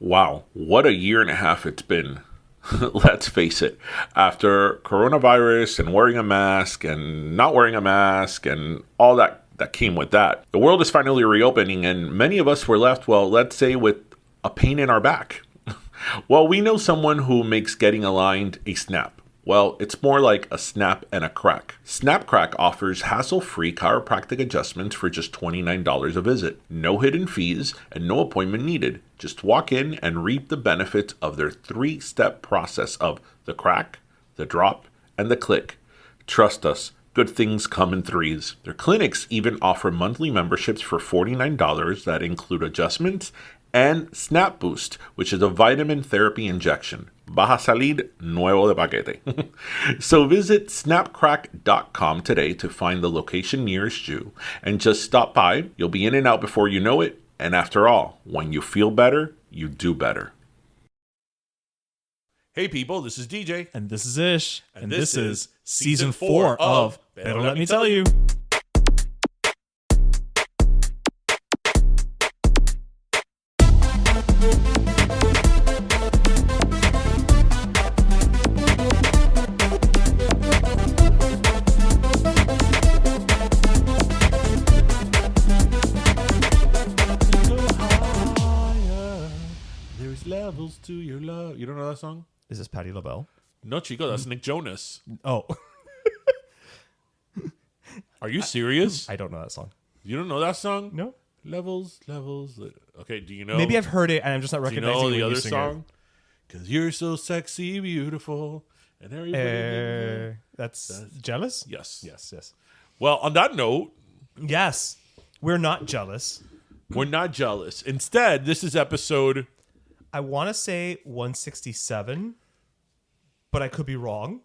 Wow, what a year and a half it's been. Let's face it. After coronavirus and wearing a mask and not wearing a mask and all that came with that, the world is finally reopening and many of us were left, well, let's say with a pain in our back. Well, we know someone who makes getting aligned a snap. Well, it's more like a snap and a crack. SnapCrack offers hassle-free chiropractic adjustments for just $29 a visit. No hidden fees and no appointment needed. Just walk in and reap the benefits of their 3-step process of the crack, the drop, and the click. Trust us, good things come in threes. Their clinics even offer monthly memberships for $49 that include adjustments and Snap Boost, which is a vitamin therapy injection. Vas a salir nuevo de paquete. So visit snapcrack.com today to find the location nearest you and just stop by. You'll be in and out before you know it. And after all, when you feel better, you do better. Hey people, this is DJ. And this is Ish. And this is Season 4 of Pero Let Me Tell You. Levels to your love. You don't know that song? Is this Patti LaBelle? No, Chico, that's Nick Jonas. Oh. Are you serious? I don't know that song. You don't know that song? No. Levels. Okay, do you know? Maybe I've heard it and I'm just not recognizing do you know it the other song? Because you're so sexy, beautiful, and everybody. That's Jealous? Yes. Yes. Well, on that note. Yes. We're not jealous. We're not jealous. Instead, this is episode... I want to say 167, but I could be wrong.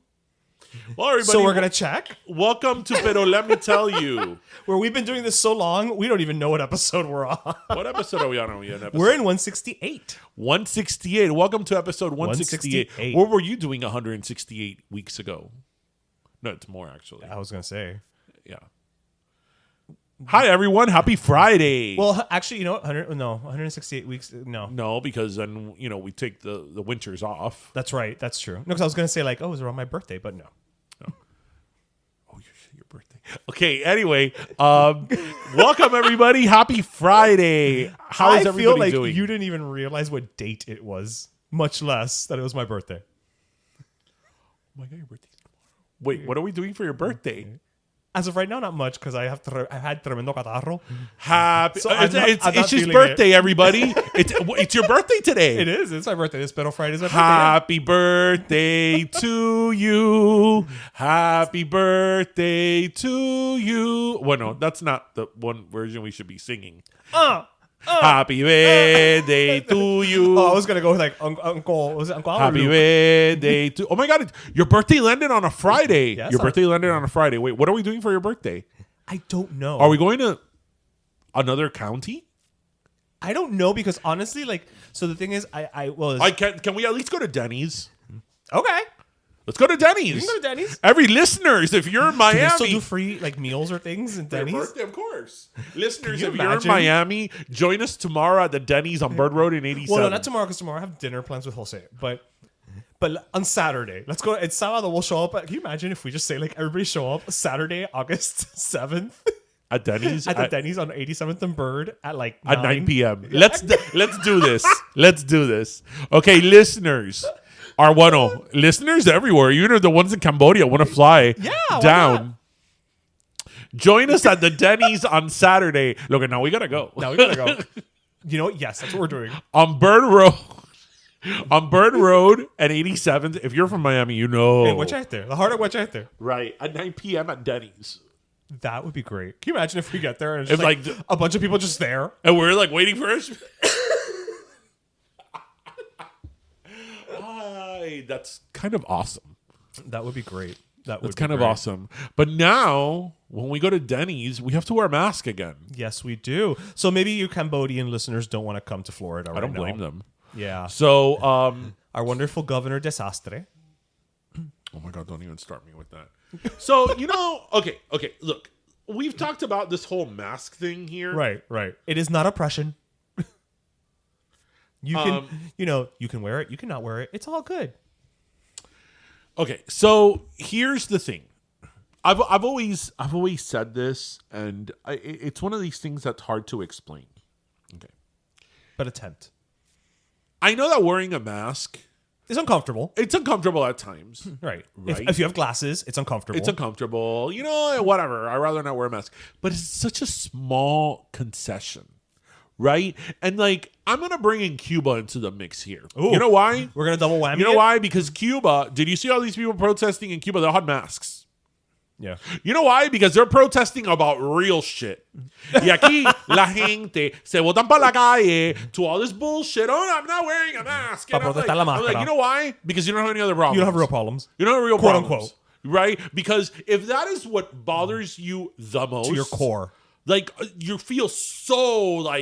Well, everybody, so we're going to check. Welcome to Pero Let Me Tell You. Where we've been doing this so long, we don't even know what episode we're on. What episode are we on? We're in 168. 168. Welcome to episode 168. What were you doing 168 weeks ago? No, it's more, actually. I was going to say. Yeah. Hi, everyone. Happy Friday. Well, actually, you know what? 168 weeks. No, because then, we take the winters off. That's right. That's true. No, because I was going to say, it was around my birthday, but no. Oh, your birthday. Okay, anyway. Welcome, everybody. Happy Friday. How is everybody doing? I feel like you didn't even realize what date it was, much less that it was my birthday. Oh, my God, your birthday's tomorrow. Wait, what are we doing for your birthday? As of right now, not much because I had tremendo catarro. Happy! So it's his birthday, everybody. It's your birthday today. It is. It's my birthday. This Pero Friday is my birthday. Happy birthday to you. Happy birthday to you. Well, no, that's not the one version we should be singing. Happy birthday to you. Oh, I was gonna go with Uncle. Was it Uncle? Happy birthday to. Oh my God! Your birthday landed on a Friday. Yes, your birthday landed on a Friday. Wait, what are we doing for your birthday? I don't know. Are we going to another county? I don't know because honestly, so the thing is, Can we at least go to Denny's? Okay. Let's go to Denny's. We can go to Denny's. Every listeners, if you're in Miami, do they still do free meals or things in Denny's? Birthday, of course. Listeners, if you're in Miami, join us tomorrow at the Denny's on Bird Road in 87. Well, no, not tomorrow because tomorrow I have dinner plans with Jose. But on Saturday, let's go. It's Sábado. We'll show up. Can you imagine if we just say everybody show up Saturday, August 7th at Denny's at the Denny's on 87th and Bird at 9 p.m. Yeah. Let's do this. Let's do this. Okay, listeners. Listeners everywhere, even if the ones in Cambodia want to fly down. Join us at the Denny's on Saturday. Look, now we gotta go. You know what? Yes, that's what we're doing. On Bird Road. On Bird Road at 87th. If you're from Miami, you know. Hey, watch out there. The heart of watch out there. Right. At 9 p.m. at Denny's. That would be great. Can you imagine if we get there and it's a bunch of people just there? And we're waiting for us? That's kind of awesome. That would be great. That's kind of awesome. But now, when we go to Denny's, we have to wear a mask again. Yes, we do. So maybe you Cambodian listeners don't want to come to Florida right now. I don't blame them. Yeah. So, our wonderful Governor Desastre. Oh my God, don't even start me with that. So, okay, look. We've talked about this whole mask thing here. Right. It is not oppression. You can, you can wear it. You cannot wear it. It's all good. Okay, so here's the thing. I've always said this, and it's one of these things that's hard to explain. Okay, But attempt. I know that wearing a mask, It's uncomfortable. it's uncomfortable at times. Right. Right. If you have glasses, it's uncomfortable. It's uncomfortable. Whatever. I'd rather not wear a mask. But it's such a small concession, right? And I'm going to bring in Cuba into the mix here. Ooh. You know why? We're going to double whammy. You know it? why? Because Cuba, did you see all these people protesting in Cuba? They all had masks. Yeah. You know why? Because they're protesting about real shit. Y aquí la gente se botan para la calle to all this bullshit. Oh, I'm not wearing a mask. And I'm protestar la máscara. you know why? Because you don't have any other problems. You don't have real problems. You don't have real Quote, problems. unquote. Right? Because if that is what bothers you the most. To your core. You feel so,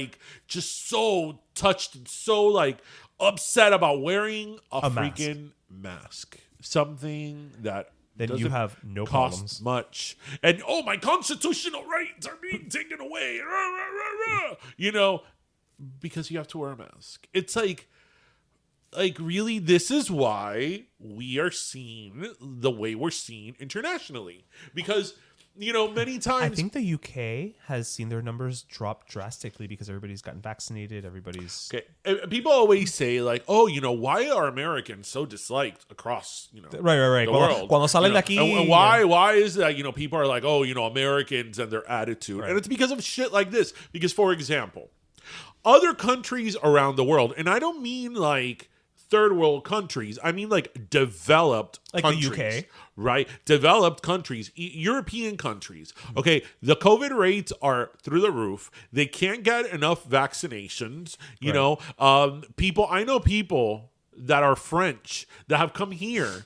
just so touched and so, upset about wearing a freaking mask. Something that then you have no cost problems. Much. And, my constitutional rights are being taken away. Because you have to wear a mask. It's really, this is why we are seen the way we're seen internationally. Because, many times. I think the UK has seen their numbers drop drastically because everybody's gotten vaccinated. Everybody's. Okay. People always say, why are Americans so disliked across, Right. the world? Cuando salen de aquí. And why is that, people are like, Americans and their attitude. Right. And it's because of shit like this. Because, for example, other countries around the world, and I don't mean third world countries, I mean developed countries. The UK. Right? Developed countries, European countries. Okay, the COVID rates are through the roof. They can't get enough vaccinations. I know people that are French that have come here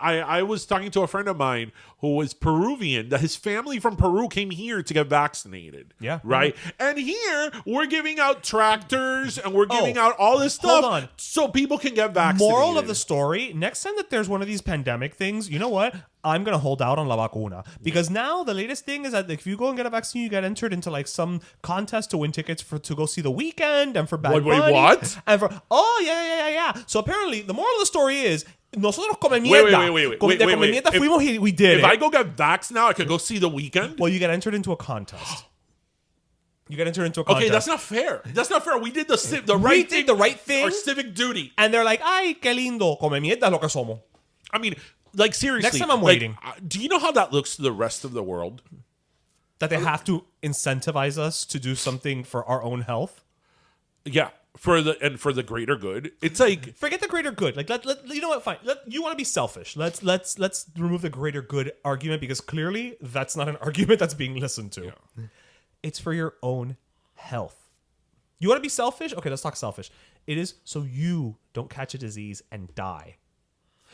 I was talking to a friend of mine who was Peruvian, that his family from Peru came here to get vaccinated. Yeah. Right? And here, we're giving out tractors and we're giving out all this stuff so people can get vaccinated. Moral of the story, next time that there's one of these pandemic things, you know what? I'm going to hold out on la vacuna. Because now the latest thing is that if you go and get a vaccine, you get entered into some contest to win tickets to go see The Weeknd and for Bad Bunny. Wait, what? And yeah. So apparently, the moral of the story is, nosotros come mierda. Wait. Come mierda fuimos y we did it. If I go get vaxxed now, I could go see The Weeknd? Well, you get entered into a contest. Okay, that's not fair. We did the right thing. The right thing. Our civic duty. And they're like, ay, qué lindo. Come mierda es lo que somos. I mean, seriously. Next time I'm waiting. Do you know how that looks to the rest of the world? That they have to incentivize us to do something for our own health? Yeah. For the greater good. It's forget the greater good. You know what? Fine. You want to be selfish. Let's remove the greater good argument because clearly that's not an argument that's being listened to. Yeah. It's for your own health. You want to be selfish? Okay, let's talk selfish. It is so you don't catch a disease and die.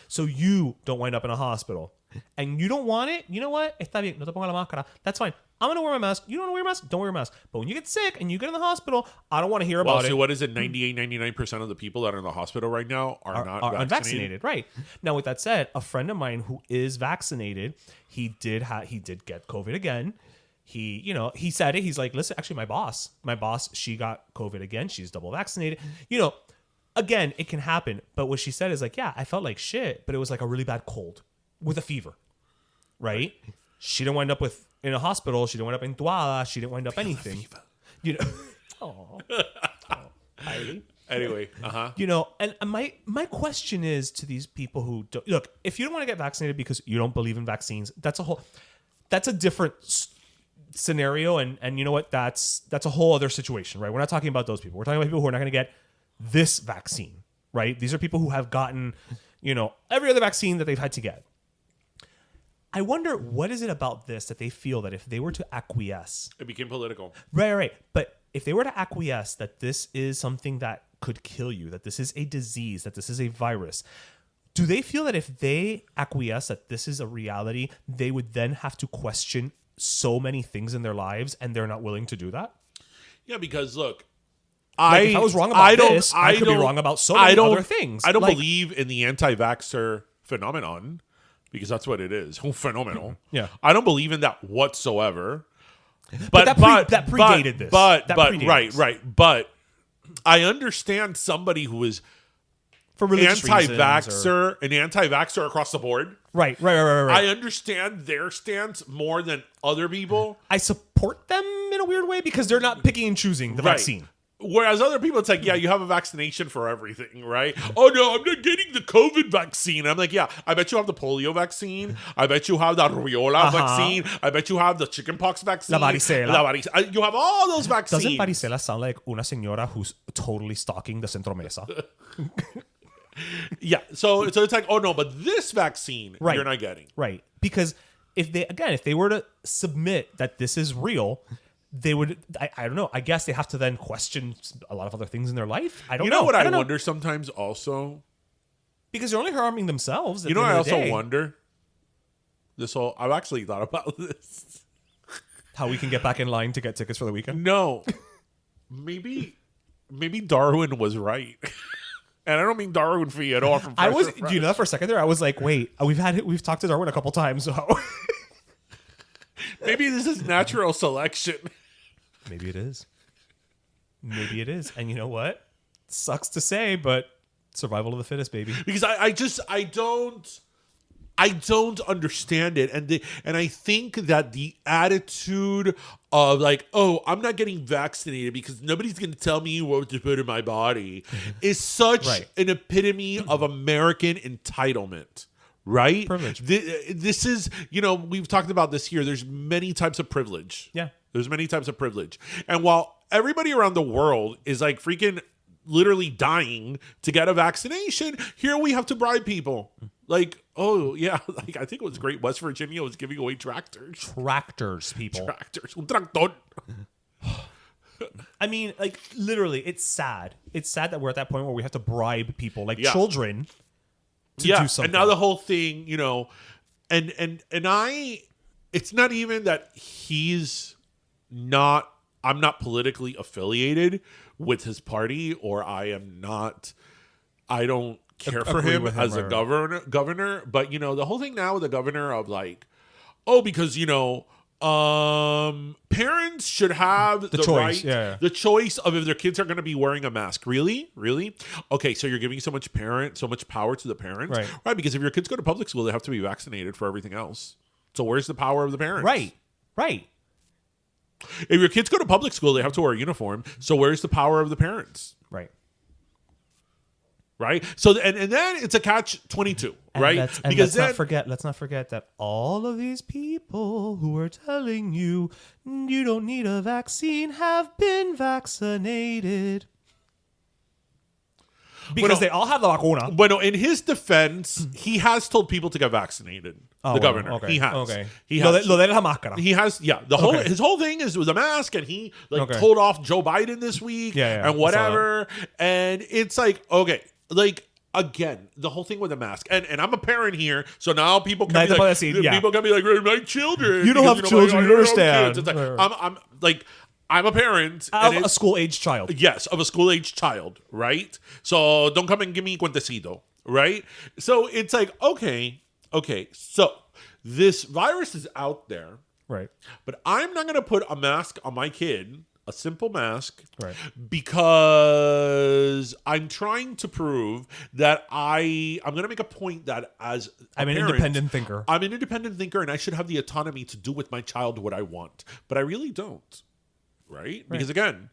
So you don't wind up in a hospital. And you don't want it? You know what? Está bien. No te ponga la máscara. That's fine. I'm going to wear my mask. You don't want to wear a mask? Don't wear a mask. But when you get sick and you get in the hospital, I don't want to hear about it. So what is it? 98, 99% of the people that are in the hospital right now are not unvaccinated. Right. Now, with that said, a friend of mine who is vaccinated, he did get COVID again. He said it. He's like, listen, actually, my boss, she got COVID again. She's double vaccinated. Again, it can happen. But what she said is yeah, I felt like shit, but it was a really bad cold with a fever. Right? She didn't wind up in a hospital. She didn't wind up in Tuada. She didn't wind up anything. Anyway, and my question is to these people who don't, look, if you don't want to get vaccinated because you don't believe in vaccines, that's a different scenario, and you know what? That's a whole other situation, right? We're not talking about those people. We're talking about people who are not going to get this vaccine, right? These are people who have gotten, every other vaccine that they've had to get. I wonder what is it about this that they feel that if they were to acquiesce, it became political. Right. But if they were to acquiesce that this is something that could kill you, that this is a disease, that this is a virus, do they feel that if they acquiesce that this is a reality, they would then have to question so many things in their lives and they're not willing to do that? Yeah, because look, if I was wrong about this, I could be wrong about so many other things. I don't believe in the anti-vaxxer phenomenon. Because that's what it is. Phenomenal. Yeah. I don't believe in that whatsoever. But that predated this. Right. But I understand somebody who is For religious reasons. anti-vaxxer, an anti-vaxxer across the board. Right. I understand their stance more than other people. I support them in a weird way because they're not picking and choosing the vaccine. Whereas other people, it's like, yeah, you have a vaccination for everything, right? Oh, no, I'm not getting the COVID vaccine. I'm like, yeah, I bet you have the polio vaccine. I bet you have the rubiola vaccine. I bet you have the chickenpox vaccine. La varicela. You have all those vaccines. Doesn't varicela sound like una señora who's totally stalking the Centro Mesa? Yeah, so it's like, oh, no, but this vaccine you're not getting. Right. Because if they were to submit that this is real, they would, I don't know, I guess they have to then question a lot of other things in their life. I don't know. You know what I wonder sometimes also? Because they're only harming themselves. You know what I also wonder? I've actually thought about this. How we can get back in line to get tickets for the weekend? No. Maybe Darwin was right. And I don't mean Darwin Fee at all. From do you know that for a second there? I was like, wait, we've talked to Darwin a couple times. So maybe this is natural selection. Maybe it is. And you know what? Sucks to say, but survival of the fittest, baby. Because I don't understand it, and I think that the attitude of like, oh, I'm not getting vaccinated because nobody's going to tell me what to put in my body is such an epitome of American entitlement. Right? Privilege. This is, we've talked about this here. There's many types of privilege. Yeah. There's many types of privilege. And while everybody around the world is like freaking literally dying to get a vaccination, here we have to bribe people. Like, oh, yeah. Like, I think it was great. West Virginia was giving away tractors. Tractors, people. Tractors. Un tractor. I mean, like, literally, it's sad. It's sad that we're at that point where we have to bribe people, like children, to do something. And now the whole thing, it's not even that I'm not politically affiliated with his party, or I don't care for him as a governor. But, the whole thing now with the governor of like, oh, because, parents should have the choice, right, the choice of if their kids are going to be wearing a mask. Really? Okay, so you're giving so much power to the parents, right? Because if your kids go to public school, they have to be vaccinated for everything else. So where's the power of the parents? Right. If your kids go to public school, they have to wear a uniform. So where's the power of the parents? Right. So and then it's a catch-22, right? Because let's not forget that all of these people who are telling you you don't need a vaccine have been vaccinated. Because they all have the vacuna. Bueno, in his defense, he has told people to get vaccinated. The governor. Okay. He has. Okay. He has. Lo de la máscara. He has. Yeah. His whole thing is with a mask, and he told off Joe Biden this week and whatever. And it's like, okay, like again, the whole thing with the mask. And I'm a parent here, so now people can be like, my children. You don't have children. You don't understand. It's like, I'm a parent of a school-age child. Yes, of a school-age child, right? So don't come and give me cuentecito, right? So it's like, okay, so this virus is out there, right? But I'm not going to put a mask on my kid, a simple mask, right? Because I'm trying to prove that I'm going to make a point that as I'm an independent thinker. I'm an independent thinker, and I should have the autonomy to do with my child what I want, but I really don't. Right? Because again,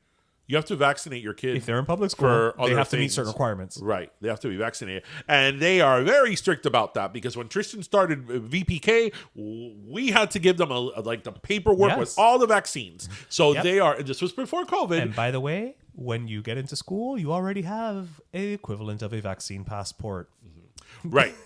you have to vaccinate your kid. If they're in public school, they have to meet certain requirements. Right. They have to be vaccinated. And they are very strict about that, because when Tristan started VPK, we had to give them the paperwork with all the vaccines. So this was before COVID. And by the way, when you get into school, you already have an equivalent of a vaccine passport. Mm-hmm. Right.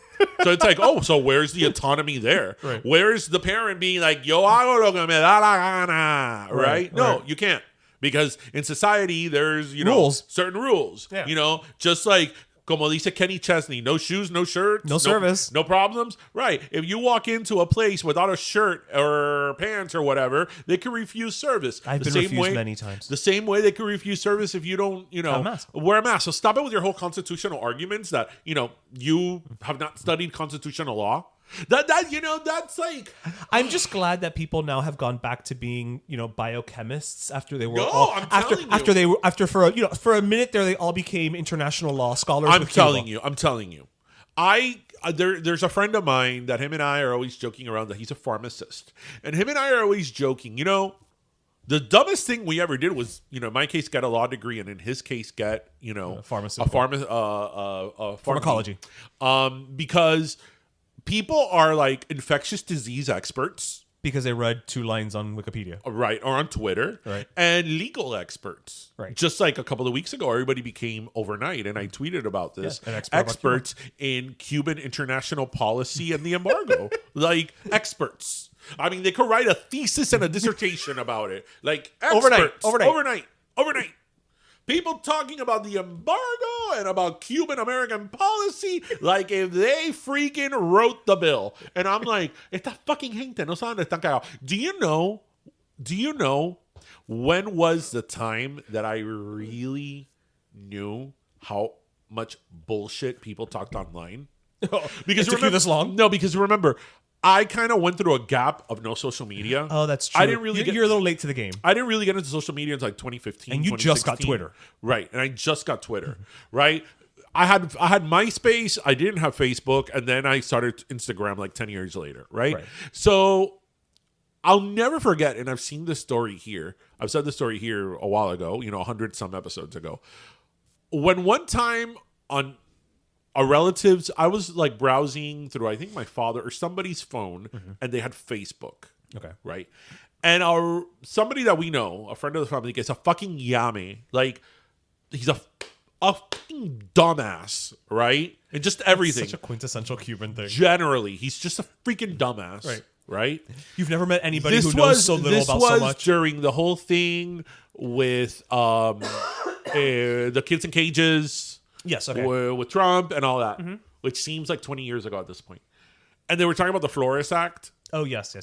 So it's like, so where's the autonomy there? Right. Where's the parent being like, yo hago lo que me da la gana, right? No, you can't. Because in society, there's, rules. Certain rules. Yeah. Just like, como dice Kenny Chesney, no shoes, no shirts. No service. No problems. Right. If you walk into a place without a shirt or pants or whatever, they can refuse service. I've been refused many times. The same way they can refuse service if you don't, wear a mask. So stop it with your whole constitutional arguments that, you have not studied constitutional law. That's like. I'm just glad that people now have gone back to being, biochemists after they were I'm telling you. after for a minute there they all became international law scholars. I'm telling you. There's a friend of mine that him and I are always joking around that he's a pharmacist, and him and I are always joking. The dumbest thing we ever did was, in my case, get a law degree, and in his case, get pharmacology. Because people are like infectious disease experts, because they read 2 lines on Wikipedia, right, or on Twitter, right, and legal experts, right. Just like a couple of weeks ago, everybody became overnight, and I tweeted about this. Yeah, experts in Cuban international policy and the embargo, like experts. I mean, they could write a thesis and a dissertation about it, like experts. Overnight. People talking about the embargo and about Cuban American policy like if they freaking wrote the bill. And I'm like, esta fucking gente no saben están cagados. Do you know when was the time that I really knew how much bullshit people talked online? Because it took you this long? No, because remember, I kind of went through a gap of no social media. Oh, that's true. I didn't really You're a little late to the game. I didn't really get into social media until like 2015. And you just got Twitter. Right. And I just got Twitter. Right. I had MySpace. I didn't have Facebook. And then I started Instagram like 10 years later. Right. So I'll never forget. And I've seen this story here. I've said this story here a while ago, 100 some episodes ago. When one time on our relatives, I was like browsing through, I think my father or somebody's phone, and they had Facebook. Okay. Right. And somebody that we know, a friend of the family, gets a fucking yame. Like, he's a fucking dumbass, right? And just everything. It's such a quintessential Cuban thing. Generally, he's just a freaking dumbass. Right. Right? You've never met anybody who knows so little about so much. This was during the whole thing with the kids in cages. Yes, okay. With Trump and all that, which seems like 20 years ago at this point. And they were talking about the Flores Act. Oh, yes.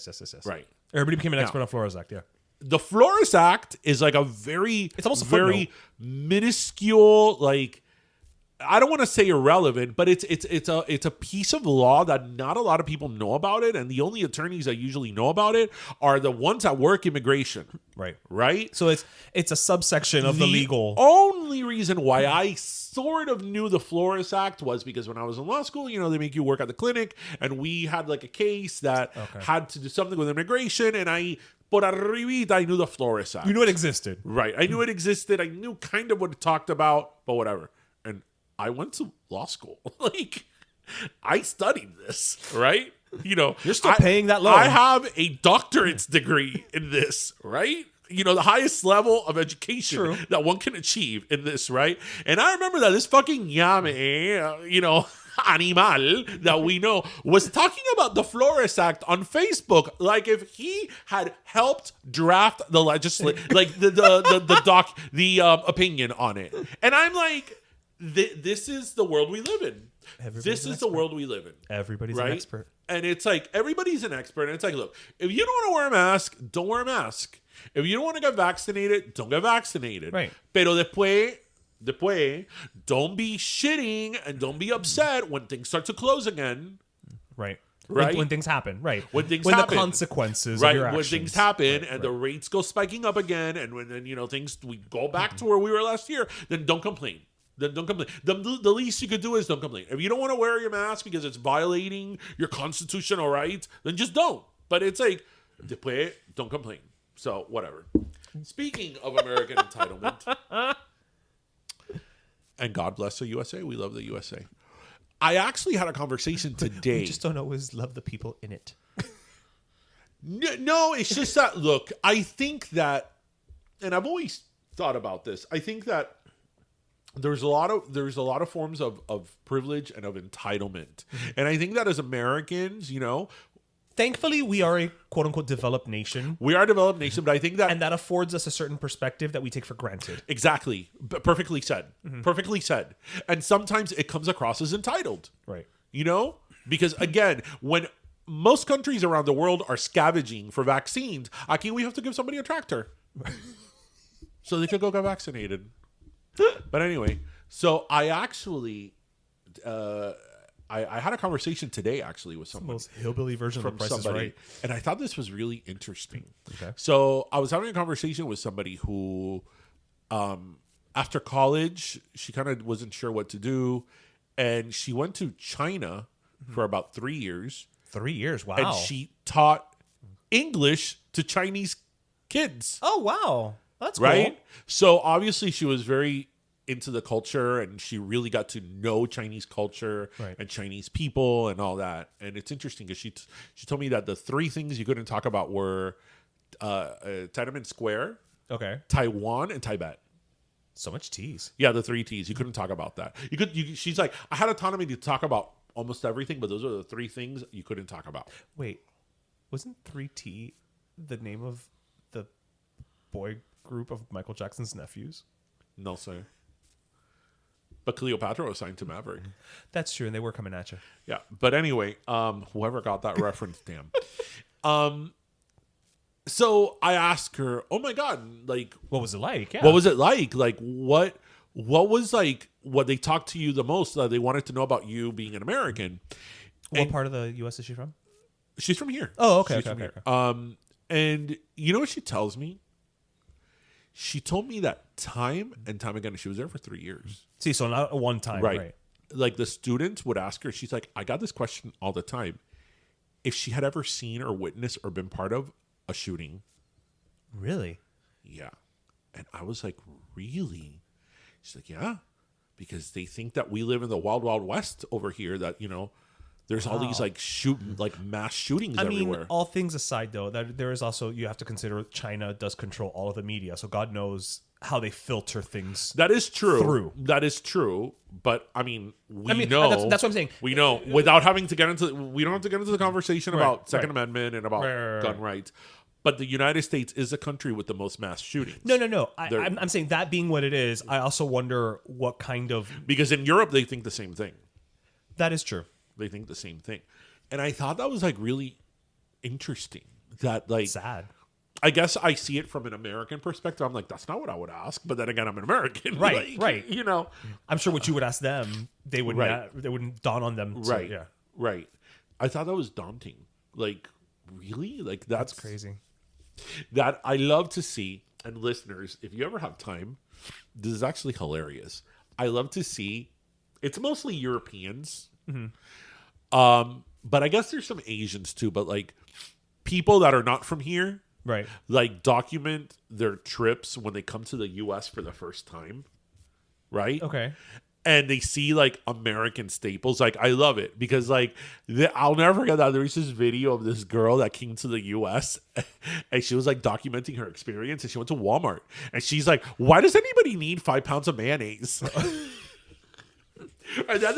Right. Everybody became an expert on Flores Act, yeah. The Flores Act is like it's almost a very minuscule, like, I don't want to say irrelevant, but it's a piece of law that not a lot of people know about it, and the only attorneys that usually know about it are the ones that work immigration. Right? So it's a subsection of the legal. Only reason why I sort of knew the Flores Act was because when I was in law school, they make you work at the clinic, and we had like a case that had to do something with immigration, and por arribita, I knew the Flores Act. You knew it existed. Right. I knew it existed. I knew kind of what it talked about, but whatever. And I went to law school. Like, I studied this, right? You're still paying that loan. I have a doctorate's degree in this, right? The highest level of education that one can achieve in this, right? And I remember that this fucking yame, animal that we know was talking about the Flores Act on Facebook, like if he had helped draft the legislation, like the opinion on it. And I'm like, this is the world we live in. This is the world we live in. Everybody's an expert. And it's like, everybody's an expert. And it's like, look, if you don't want to wear a mask, don't wear a mask. If you don't want to get vaccinated, don't get vaccinated. Right. Pero después, don't be shitting and don't be upset when things start to close again. Right. Right. When things happen. Right. When the consequences of your actions. When things happen and the rates go spiking up again, and when we go back to where we were last year, then don't complain. Then don't complain. The least you could do is don't complain. If you don't want to wear your mask because it's violating your constitutional rights, then just don't. But it's like, después, don't complain. So, whatever. Speaking of American entitlement, and God bless the USA. We love the USA. I actually had a conversation today. We just don't always love the people in it. No, it's just that, look, I think that, and I've always thought about this, I think that there's a lot of forms of privilege and of entitlement. And I think that as Americans, thankfully, we are a quote-unquote developed nation. We are a developed nation, but I think that... And that affords us a certain perspective that we take for granted. Exactly. Perfectly said. Perfectly said. And sometimes it comes across as entitled. Right. Because, again, when most countries around the world are scavenging for vaccines, aquí we have to give somebody a tractor. So they could go get vaccinated. But anyway, so I actually... I had a conversation today actually with The someone most hillbilly version of from the Price is somebody, Right. and I thought this was really interesting. Okay. So I was having a conversation with somebody who, after college, she kind of wasn't sure what to do, and she went to China for about 3 years, 3 years. Wow. and she taught English to Chinese kids. Oh wow, that's cool. Right? So obviously she was very into the culture, and she really got to know Chinese culture Right. and Chinese people and all that. And it's interesting because she told me that the 3 things you couldn't talk about were Tiananmen Square, Okay. Taiwan, and Tibet. So much tease. Yeah, the 3 T's. You couldn't talk about that. She's like, I had autonomy to talk about almost everything, but those are the 3 things you couldn't talk about. Wait, wasn't 3T the name of the boy group of Michael Jackson's nephews? No, sir. But Cleopatra was signed to Maverick. That's true, and they were coming at you. Yeah, but anyway, whoever got that reference, damn. So I asked her, "Oh my god, like, What was it like? Yeah. what was it like? Like, what was like what they talked to you the most? They wanted to know about you being an American." What And part of the U.S. is she from? she's from here. Oh, okay, She's okay, from okay, here. And you know what she tells me? She told me that time and time again. She was there for 3 years. See, so not a one time, right? Like the students would ask her, she's like, I got this question all the time. If she had ever seen or witnessed or been part of a shooting. Really? Yeah. And I was like, really? She's like, yeah. Because they think that we live in the wild, wild west over here, that, you know, there's all these like mass shootings everywhere. I mean, all things aside, though, that there is also, you have to consider China does control all of the media. So God knows how they filter things. That is true. Through. That is true. But I mean, we know. That's what I'm saying. We know without having to get into. We don't have to get into the conversation about Second Amendment and about gun rights. But the United States is a country with the most mass shootings. No. I'm saying that being what it is, I also wonder what kind of. Because in Europe, they think the same thing. That is true. They think the same thing. And I thought that was like really interesting. That like Sad. I guess I see it from an American perspective. I'm like, that's not what I would ask. But then again, I'm an American. Right, like, right. You know. I'm sure what you would ask them, they would not, they wouldn't dawn on them. To, Right. Yeah. Right. I thought that was daunting. Like, really? Like That's crazy. That I love to see. And listeners, if you ever have time, this is actually hilarious. I love to see. It's mostly Europeans. Mm-hmm. But I guess there's some Asians too. But like people that are not from here. Right. Like document their trips when they come to the U.S. for the first time. Right? Okay. And they see like American staples. Like, I love it because like I'll never forget that there was this video of this girl that came to the U.S. and she was like documenting her experience, and she went to Walmart and she's like, "Why does anybody need 5 pounds of mayonnaise?" And then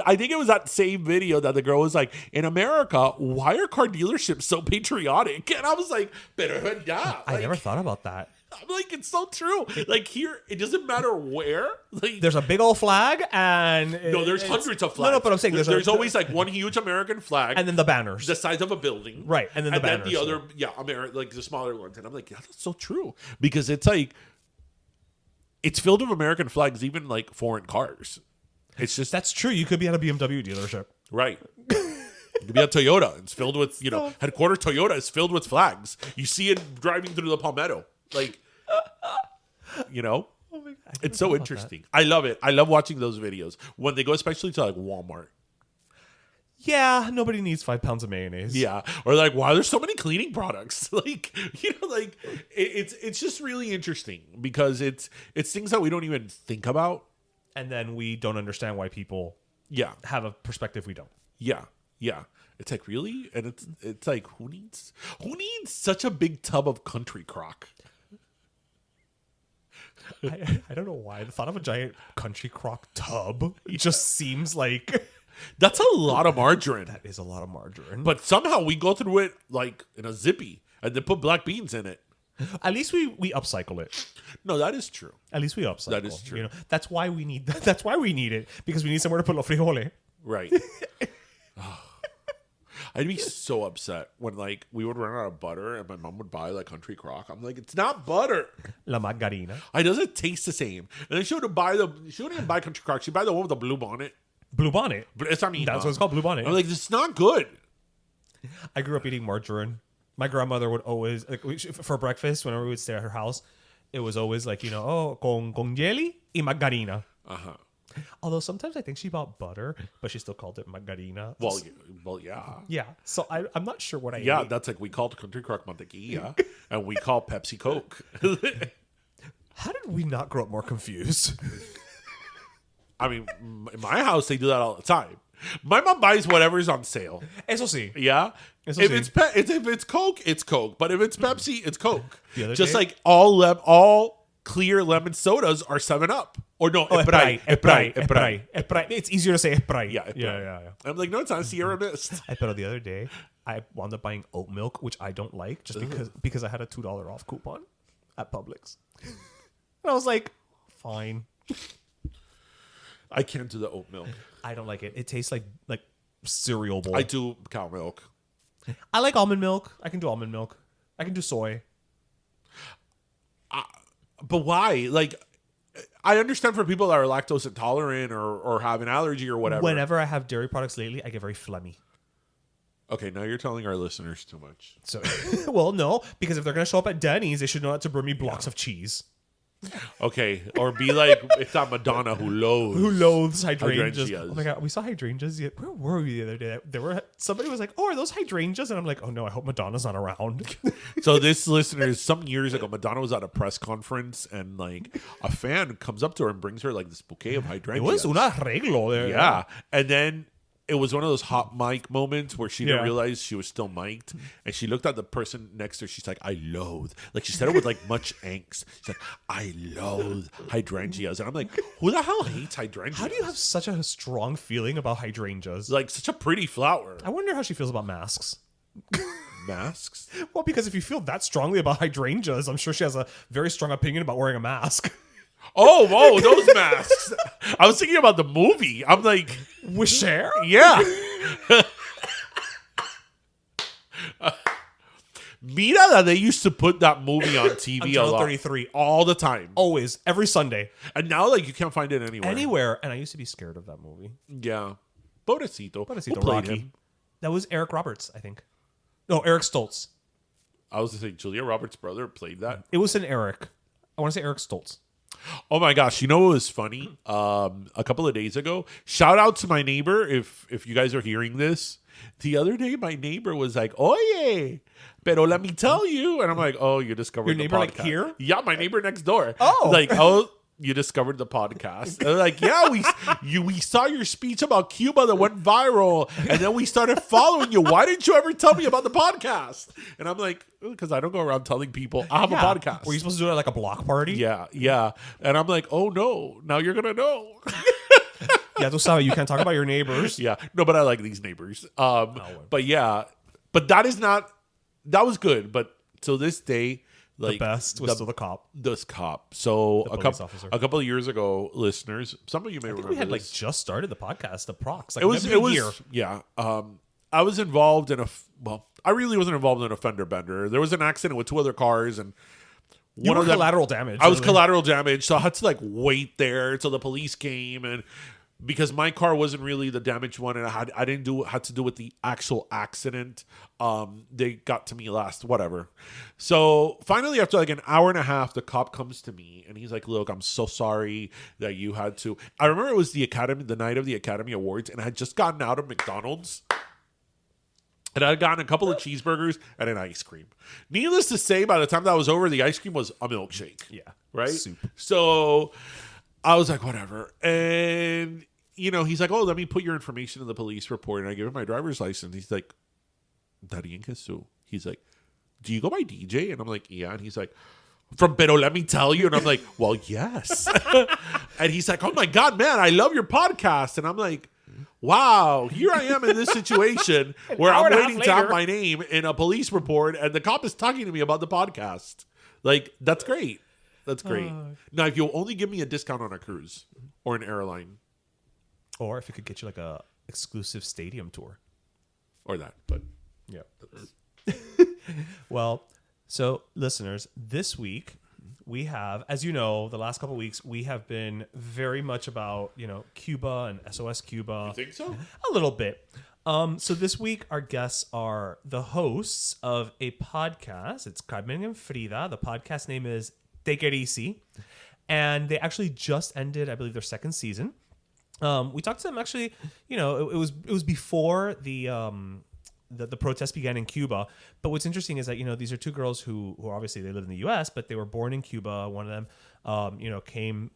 I think it was that same video that the girl was like, "In America, why are car dealerships so patriotic?" And I was like, "Better yeah." I never thought about that. I'm like, it's so true. Like here, it doesn't matter where. Like there's a big old flag, and no, there's hundreds of flags. No, but I'm saying there's always like one huge American flag, and then the banners, the size of a building, right? And then the banners, the other, like the smaller ones. And I'm like, yeah, that's so true because it's like it's filled with American flags, even like foreign cars. It's just that's true. You could be at a BMW dealership, right? You could be at Toyota. It's filled with headquarters Toyota is filled with flags. You see it driving through the Palmetto, like Oh my God, it's so interesting. I love it. I love watching those videos when they go, especially to like Walmart. Yeah, nobody needs 5 pounds of mayonnaise. Yeah, or like, why there's so many cleaning products? Like, like it's just really interesting because it's things that we don't even think about, and then we don't understand why people have a perspective we don't. Yeah. It's like, really, and it's like, who needs such a big tub of country crock? I don't know why the thought of a giant country crock tub just seems like that's a lot of margarine. That is a lot of margarine. But somehow we go through it like in a zippy and then put black beans in it. At least we upcycle it. No, that is true. At least we upcycle. That is true. That's why we need that. That's why we need it, because we need somewhere to put los frijoles. Right. I'd be so upset when like we would run out of butter and my mom would buy like country crock. I'm like, it's not butter. La margarina. It doesn't taste the same. And then she wouldn't even buy country crock. She'd buy the one with the blue bonnet. Blue Bonnet. But it's not me. That's what it's called, Blue Bonnet. I'm like, this is not good. I grew up eating margarine. My grandmother would always, like, for breakfast, whenever we would stay at her house, it was always like, con jelly y margarina. Uh-huh. Although sometimes I think she bought butter, but she still called it margarina. Well, yeah. Yeah. So I'm not sure what I Yeah, ate. that's like we call Country Crock Mantequilla, and we call Pepsi Coke. How did we not grow up more confused? I mean, in my house, they do that all the time. My mom buys whatever's on sale. Eso sí. Yeah. Eso If sí. if it's Coke, it's Coke. But if it's Pepsi, it's Coke. The other Just day- like all clear lemon sodas are 7-Up. Or no, Espray. It's easier to say Espray. Yeah, Espray. Yeah. I'm like, no, it's not Sierra Mist. Pero the other day, I wound up buying oat milk, which I don't like, just because I had a $2 off coupon at Publix. And I was like, fine. I can't do the oat milk. I don't like it. It tastes like cereal bowl. I do cow milk. I like almond milk. I can do almond milk. I can do soy. But why? Like, I understand for people that are lactose intolerant or have an allergy or whatever. Whenever I have dairy products lately, I get very phlegmy. Okay, now you're telling our listeners too much. So, well, no, because if they're going to show up at Denny's, they should know not to bring me blocks of cheese. Okay, or be like, it's not Madonna who loathes hydrangeas. Hydrangeas. Oh my god, we saw hydrangeas. Where were we the other day? Somebody was like, "Oh, are those hydrangeas?" And I'm like, "Oh no, I hope Madonna's not around." So this listener, some years ago, Madonna was at a press conference and like a fan comes up to her and brings her like this bouquet of It hydrangeas. was un arreglo there. Yeah, and then it was one of those hot mic moments where she didn't Yeah. realize she was still mic'd, and she looked at the person next to her. She's like, "I loathe." Like she said it with like much angst. She's like, "I loathe hydrangeas," and I'm like, "Who the hell hates hydrangeas?" How do you have such a strong feeling about hydrangeas? like such a pretty flower? I wonder how she feels about masks. Masks. Well, because if you feel that strongly about hydrangeas, I'm sure she has a very strong opinion about wearing a mask. Oh, whoa, those masks. I was thinking about the movie. I'm like, With Cher? yeah. Mira that they used to put that movie on TV a Channel lot. 33. All the time. Always. Every Sunday. And now like you can't find it anywhere. Anywhere. And I used to be scared of that movie. Yeah. Pobrecito. Pobrecito Who played Rocky. him? That was Eric Roberts, I think. No, Eric Stoltz. I was going to say Julia Roberts' brother played that. It was an Eric. I want to say Eric Stoltz. Oh my gosh! You know what was funny? A couple of days ago, shout out to my neighbor. If you guys are hearing this, the other day my neighbor was like, "Oye, pero let me tell you," and I'm like, "Oh, you discovered Your the neighbor, like, podcast." here? Yeah, my neighbor next door. Oh. like oh. You discovered the podcast. And they're like, yeah, we saw your speech about Cuba that went viral, and then we started following you. Why didn't you ever tell me about the podcast? And I'm like, because I don't go around telling people I have a podcast. Were you supposed to do it at like a block party? Yeah. And I'm like, oh no, now you're gonna know. Yeah, tú sabes, you can't talk about your neighbors. Yeah, no, but I like these neighbors. But yeah, but that was good. But till this day, like The best was still the cop. this cop. So a police officer. couple of years ago, listeners, some of you may remember We had like this. just started the podcast, the procs. Like, It was here. yeah. I was involved in I really wasn't involved in a fender bender. There was an accident with two other cars, and You one were of them collateral damage. I was really. collateral damage, so I had to like wait there until the police came, and because my car wasn't really the damaged one, and had to do with the actual accident. They got to me last, whatever. So finally, after like an hour and a half, the cop comes to me and he's like, "Look, I'm so sorry that you had to." I remember it was the night of the Academy Awards, and I had just gotten out of McDonald's. And I had gotten a couple of cheeseburgers and an ice cream. Needless to say, by the time that was over, the ice cream was a milkshake. Yeah. Right? Soup. So I was like, whatever. And, he's like, "Oh, let me put your information in the police report." And I give him my driver's license. He's like, "Darien Jesu." He's like, "Do you go by DJ?" And I'm like, "Yeah." And he's like, "From Pero Let Me Tell You." And I'm like, "Well, yes." And he's like, "Oh my God, man, I love your podcast." And I'm like, wow, here I am in this situation where hour I'm and a half waiting to have later. my name in a police report, and the cop is talking to me about the podcast. Like, that's great. That's great. Now, if you'll only give me a discount on a cruise or an airline Or if it could get you like a exclusive stadium tour. or that, but Yeah. Well, so listeners, this week we have, as you know, the last couple of weeks, we have been very much about, Cuba and SOS Cuba. You think so? A little bit. So this week, our guests are the hosts of a podcast. It's Carmen and Frida. The podcast name is Teikirisi. And they actually just ended, I believe, their second season. We talked to them actually, it was before the protests began in Cuba. But what's interesting is that, these are two girls who obviously they live in the U.S., but they were born in Cuba. One of them,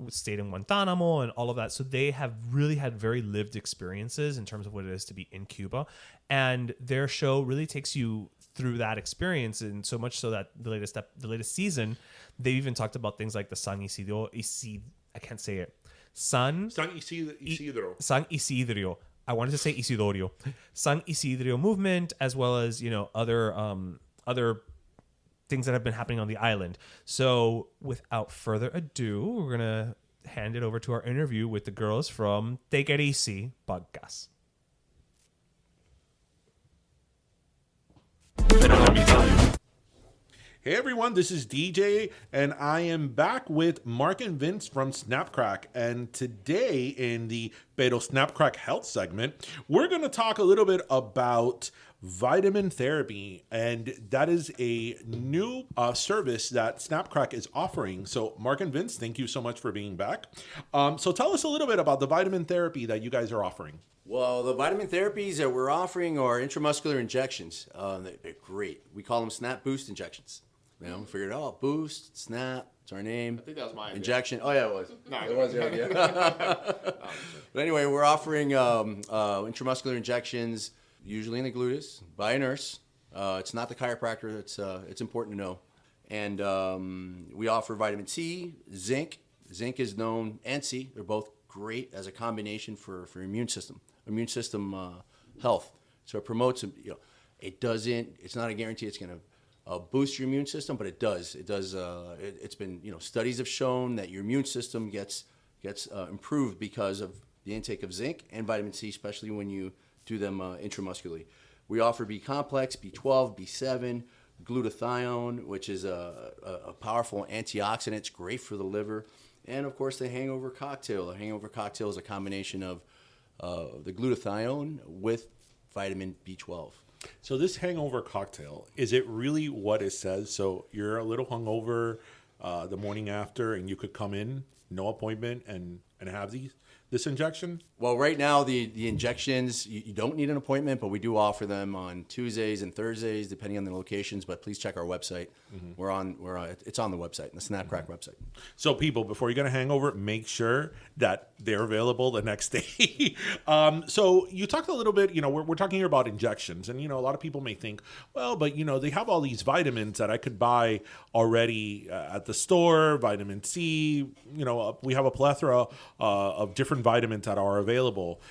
stayed in Guantanamo and all of that. So they have really had very lived experiences in terms of what it is to be in Cuba. And their show really takes you through that experience. And so much so that the latest season, they even talked about things like the San Isidro, I can't say it. San Isidro. I wanted to say Isidoro. San Isidro movement, as well as, other things that have been happening on the island. So without further ado, we're going to hand it over to our interview with the girls from Teikirisi podcast. Hey everyone, this is DJ, and I am back with Mark and Vince from Snapcrack. And today in the Pero Snapcrack Health segment, we're going to talk a little bit about vitamin therapy. And that is a new service that Snapcrack is offering. So Mark and Vince, thank you so much for being back. So tell us a little bit about the vitamin therapy that you guys are offering. Well, the vitamin therapies that we're offering are intramuscular injections. They're great. We call them Snap Boost injections. We figured out Boost, Snap, it's our name. I think that was my idea. Injection. Oh, yeah, it was. No, it was your idea. But anyway, we're offering intramuscular injections, usually in the gluteus, by a nurse. It's not the chiropractor. It's important to know. And we offer vitamin C, zinc. Zinc is known, and C. They're both great as a combination for immune system health. So it promotes, it's not a guarantee it's going to boost your immune system, but it does. It's been, studies have shown that your immune system gets improved because of the intake of zinc and vitamin C, especially when you do them intramuscularly. We offer B complex, B12, B7, glutathione, which is a powerful antioxidant. It's great for the liver. And of course, the hangover cocktail. The hangover cocktail is a combination of the glutathione with vitamin B12. So this hangover cocktail, is it really what it says? So you're a little hungover the morning after, and you could come in, no appointment, and have this injection? Well, right now the injections, you don't need an appointment, but we do offer them on Tuesdays and Thursdays, depending on the locations. But please check our website. Mm-hmm. It's on the website, the Snapcrack website. So people, before you get a hangover, make sure that they're available the next day. So you talked a little bit, we're talking here about injections, and a lot of people may think, well, but they have all these vitamins that I could buy already at the store, vitamin C. We have a plethora of different vitamins that are available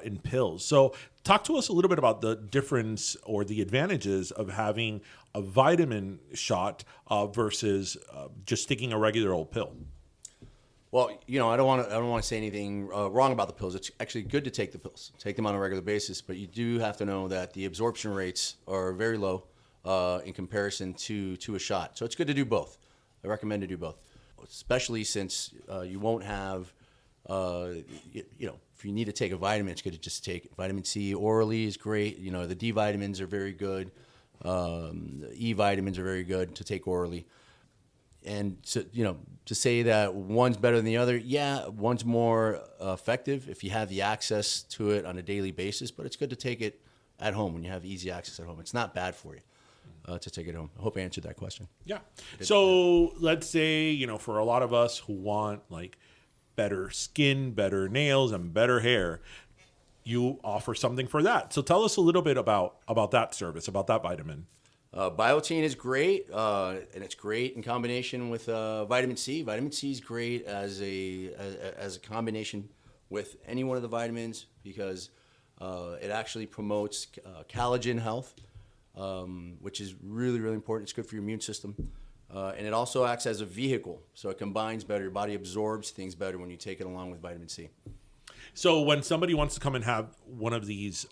in pills. So talk to us a little bit about the difference or the advantages of having a vitamin shot versus just sticking a regular old pill. Well, I don't want to say anything wrong about the pills. It's actually good to take the pills, take them on a regular basis, but you do have to know that the absorption rates are very low in comparison to a shot. So it's good to do both. I recommend to do both, especially since you won't have if you need to take a vitamin, it's good to just take vitamin C orally is great. The D vitamins are very good. The E vitamins are very good to take orally. And so, to say that one's better than the other, yeah, one's more effective if you have the access to it on a daily basis, but it's good to take it at home when you have easy access at home. It's not bad for you to take it home. I hope I answered that question. Yeah. So let's say, for a lot of us who want better skin, better nails, and better hair, you offer something for that. So tell us a little bit about that service, about that vitamin. Biotin is great, and it's great in combination with vitamin C. Vitamin C is great as a combination with any one of the vitamins because it actually promotes collagen health, which is really, really important. It's good for your immune system. And it also acts as a vehicle, so it combines better. Your body absorbs things better when you take it along with vitamin C. So when somebody wants to come and have one of these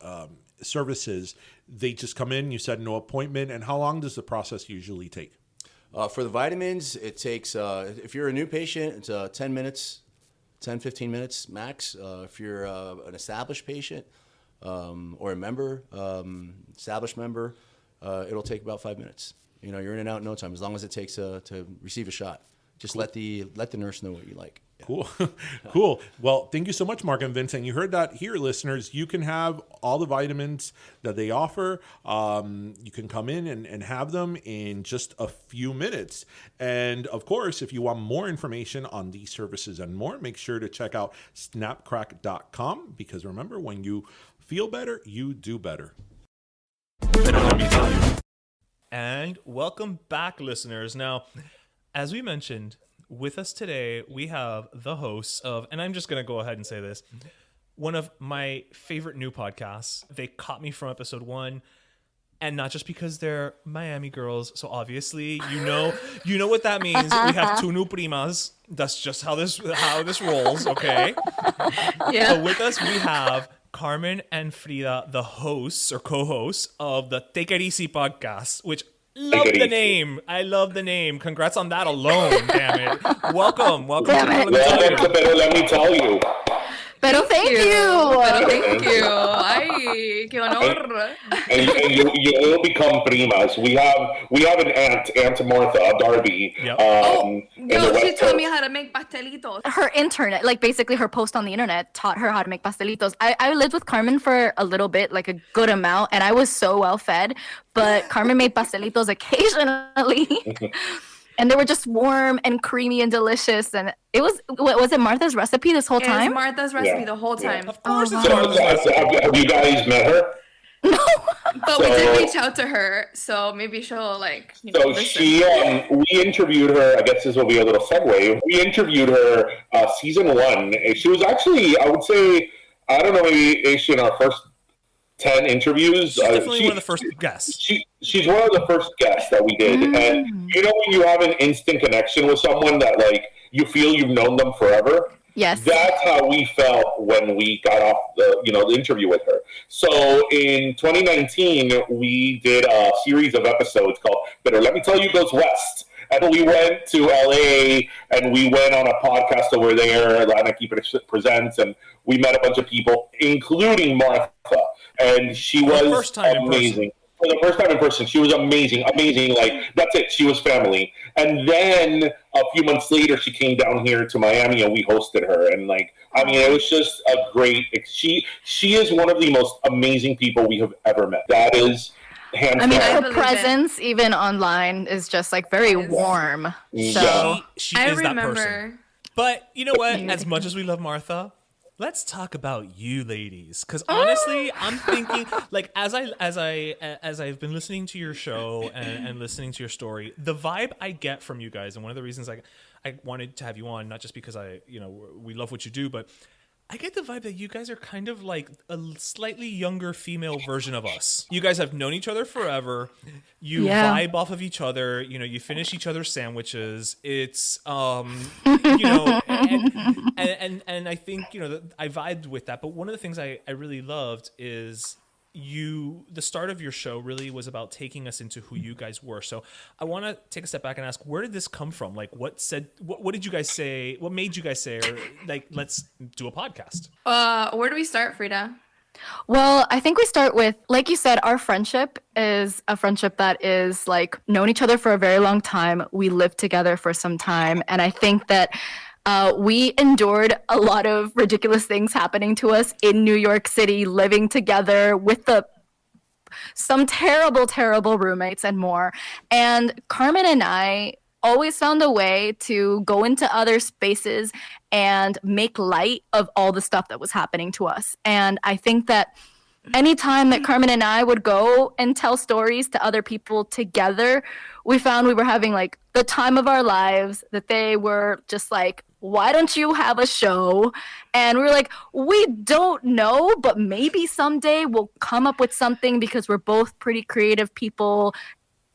services, they just come in, you said no appointment, and how long does the process usually take? For the vitamins, it takes, if you're a new patient, it's 10 minutes, 10, 15 minutes max. If you're an established patient or a member, established member, it'll take about 5 minutes. You're in and out in no time, as long as it takes to receive a shot. Just let the nurse know what you like. Yeah. Cool. Cool. Well, thank you so much, Mark and Vincent. You heard that here, listeners. You can have all the vitamins that they offer. You can come in and have them in just a few minutes. And of course, if you want more information on these services and more, make sure to check out snapcrack.com, because remember, when you feel better, you do better. And welcome back, listeners. Now, as we mentioned, with us today, we have the hosts of, and I'm just going to go ahead and say this, one of my favorite new podcasts. They caught me from episode 1, and not just because they're Miami girls. So obviously, you know what that means. We have 2 new primas. That's just how this rolls, okay? Yeah. So with us, we have Carmen and Frida, the hosts or co-hosts of the Teikirisi podcast, which love the name. I love the name. Congrats on that alone. Damn it. Welcome. Damn it. Let me tell you. Pero thank you. Pero thank you. Ay, qué honor. And you will become primas. We have an Aunt Marta Darby. Yep. She taught me how to make pastelitos. Her internet, like basically her post on the internet, taught her how to make pastelitos. I lived with Carmen for a little bit, like a good amount, and I was so well fed. But Carmen made pastelitos occasionally. And they were just warm and creamy and delicious. And it was it Martha's recipe this whole time? It was Martha's recipe the whole time. Of course it's So, Martha's recipe. have you guys met her? No. But we did reach out to her, so maybe she'll So listen. we interviewed her. I guess this will be a little segue. We interviewed her season 1. She was actually, I would say, I don't know, maybe in our first 10 interviews. She's definitely one of the first guests. She's one of the first guests that we did. And when you have an instant connection with someone that you feel you've known them forever? Yes. That's how we felt when we got off the interview with her. So in 2019, we did a series of episodes called Pero Let Me Tell You Goes West. And we went to LA and we went on a podcast over there, Atlanta Keep It Presents, and we met a bunch of people, including Martha. And she was first time amazing. For the first time in person, she was amazing. That's it. She was family. And then a few months later, she came down here to Miami, and we hosted her. And it was just a great. She is one of the most amazing people we have ever met. That is hands down. Her presence, even online, is just very warm. So She I is that person. remember. But you know what? As much as we love Martha, let's talk about you ladies, because honestly, I'm thinking as I've been listening to your show and listening to your story, the vibe I get from you guys, and one of the reasons I wanted to have you on, not just because we love what you do, but I get the vibe that you guys are kind of like a slightly younger female version of us. You guys have known each other forever. You vibe off of each other. You finish each other's sandwiches. It's, and I think, I vibed with that. But one of the things I really loved is the start of your show really was about taking us into who you guys were. So I want to take a step back and ask, where did this come from? What did you guys say? What made you guys say, let's do a podcast? Where do we start, Frida? Well, I think we start with, like you said, our friendship is a friendship that is known each other for a very long time. We lived together for some time. And I think that we endured a lot of ridiculous things happening to us in New York City, living together with some terrible, terrible roommates and more. And Carmen and I always found a way to go into other spaces and make light of all the stuff that was happening to us. And I think that anytime that Carmen and I would go and tell stories to other people together, we found we were having the time of our lives, that they were just why don't you have a show? And we were we don't know, but maybe someday we'll come up with something, because we're both pretty creative people,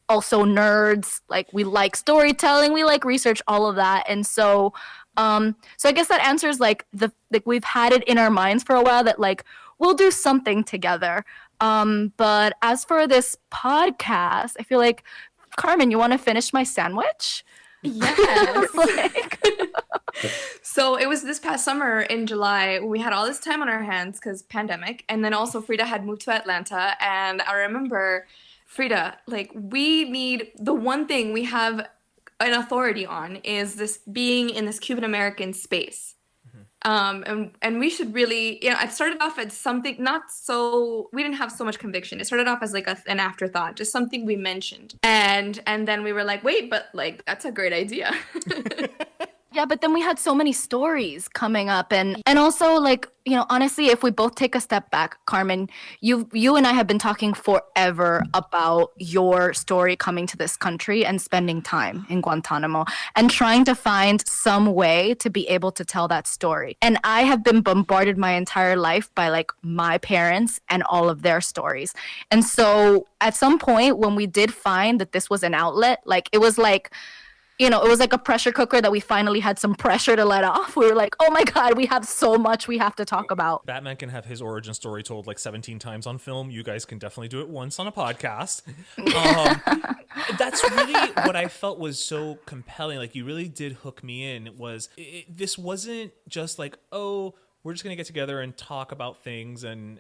also nerds. We like storytelling, we like research, all of that. And so I guess that answers we've had it in our minds for a while that we'll do something together. But as for this podcast, I feel Carmen, you want to finish my sandwich? Yes. Like, So it was this past summer in July. We had all this time on our hands because pandemic, and then also Frida had moved to Atlanta. And I remember, Frida, like we need the one thing we have an authority on is this being in this Cuban American space. And we should really, it started off as something not so, we didn't have so much conviction. It started off as like an afterthought, just something we mentioned. And then we were like, wait, but like, that's a great idea. yeah, but then we had so many stories coming up, and also like, honestly, if we both take a step back, Carmen, you and I have been talking forever about your story coming to this country and spending time in Guantanamo and trying to find some way to be able to tell that story. And I have been bombarded my entire life by like my parents and all of their stories. And so at some point when we did find that this was an outlet, like it was like, it was like a pressure cooker that we finally had some pressure to let off. We were like, oh my God, we have so much we have to talk about. Batman can have his origin story told like 17 times on film. You guys can definitely do it once on a podcast. That's really what I felt was so compelling. Like you really did hook me in. This wasn't just like, oh, we're just going to get together and talk about things and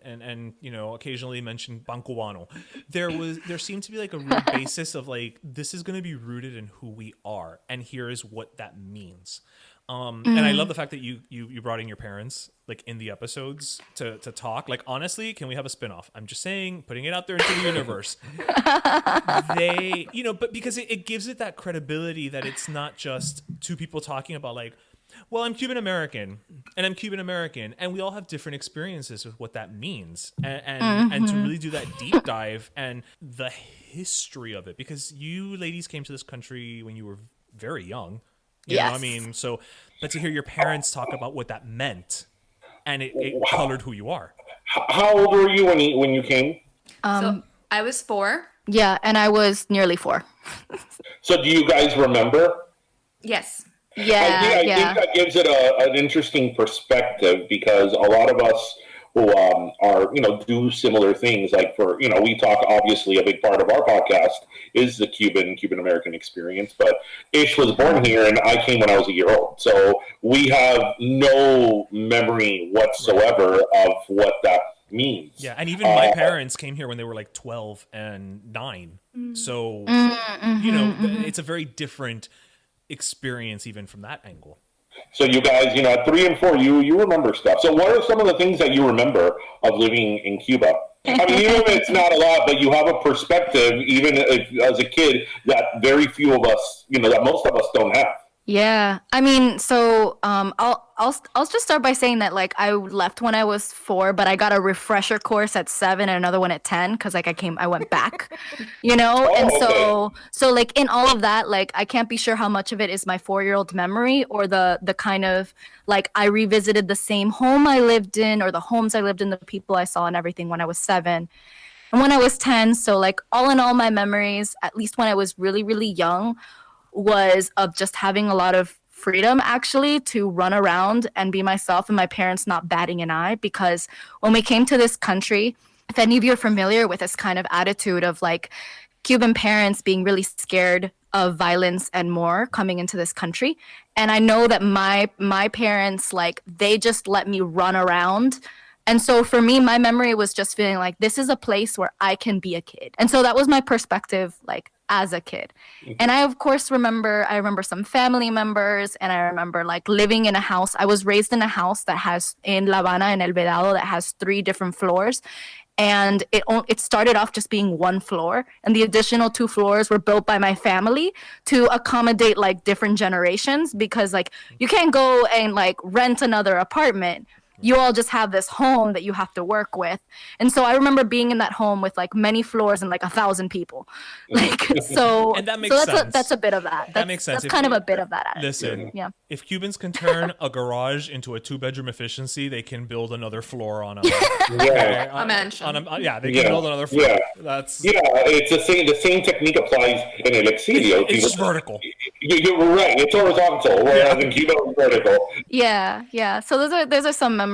occasionally mention pan cubano. There seemed to be like a real basis of like, this is going to be rooted in who we are. And here is what that means. And I love the fact that you brought in your parents like in the episodes to talk. Like, honestly, can we have a spinoff? I'm just saying, putting it out there into the universe. They, but because it gives it that credibility that it's not just two people talking about like, well, I'm Cuban American, and I'm Cuban American, and we all have different experiences with what that means, and to really do that deep dive and the history of it, because you ladies came to this country when you were very young, you know what I mean? So, but to hear your parents talk about what that meant, and it colored who you are. How old were you when you came? So I was 4. Yeah, and I was nearly 4. So do you guys remember? Yes. Yeah, I think that gives it an interesting perspective, because a lot of us who are, do similar things, like we talk, obviously a big part of our podcast is the Cuban American experience, but Ish was born here and I came when I was a year old. So we have no memory whatsoever of what that means. Yeah, and even my parents came here when they were like 12 and 9. So, it's a very different experience even from that angle. So you guys, at 3 and 4, you remember stuff. So what are some of the things that you remember of living in Cuba? I mean, even if it's not a lot, but you have a perspective, even as a kid, that very few of us, that most of us don't have. Yeah, I mean, so I'll just start by saying that like I left when I was 4, but I got a refresher course at 7 and another one at 10 because like I went back, and so like in all of that, like I can't be sure how much of it is my 4-year-old memory or the kind of like I revisited the same home I lived in or the homes I lived in, the people I saw and everything when I was 7 and when I was 10. So like all in all, my memories, at least when I was really, really young, was of just having a lot of freedom actually to run around and be myself, and my parents not batting an eye. Because when we came to this country, if any of you are familiar with this kind of attitude of like Cuban parents being really scared of violence and more coming into this country, and I know that my parents, like, they just let me run around. And so for me, my memory was just feeling like this is a place where I can be a kid. And so that was my perspective, like, as a kid. And I, of course, remember some family members, and I remember like living in a house. I was raised in a house that has, in La Habana, in El Vedado, that has 3 different floors. And it started off just being 1 floor, and the additional 2 floors were built by my family to accommodate like different generations, because like you can't go and like rent another apartment. You all just have this home that you have to work with. And so I remember being in that home with like many floors and like 1,000 people. Like, so, and that makes sense. That's a bit of that. That makes sense. That's kind of a bit of that. Listen, yeah. If Cubans can turn a garage into a 2-bedroom efficiency, they can build another floor on a mansion. They can build another floor. Yeah. It's the same technique applies in El Exilio. It's just vertical. You're right. It's horizontal, whereas in Cuba it's vertical. Yeah. So those are some memories.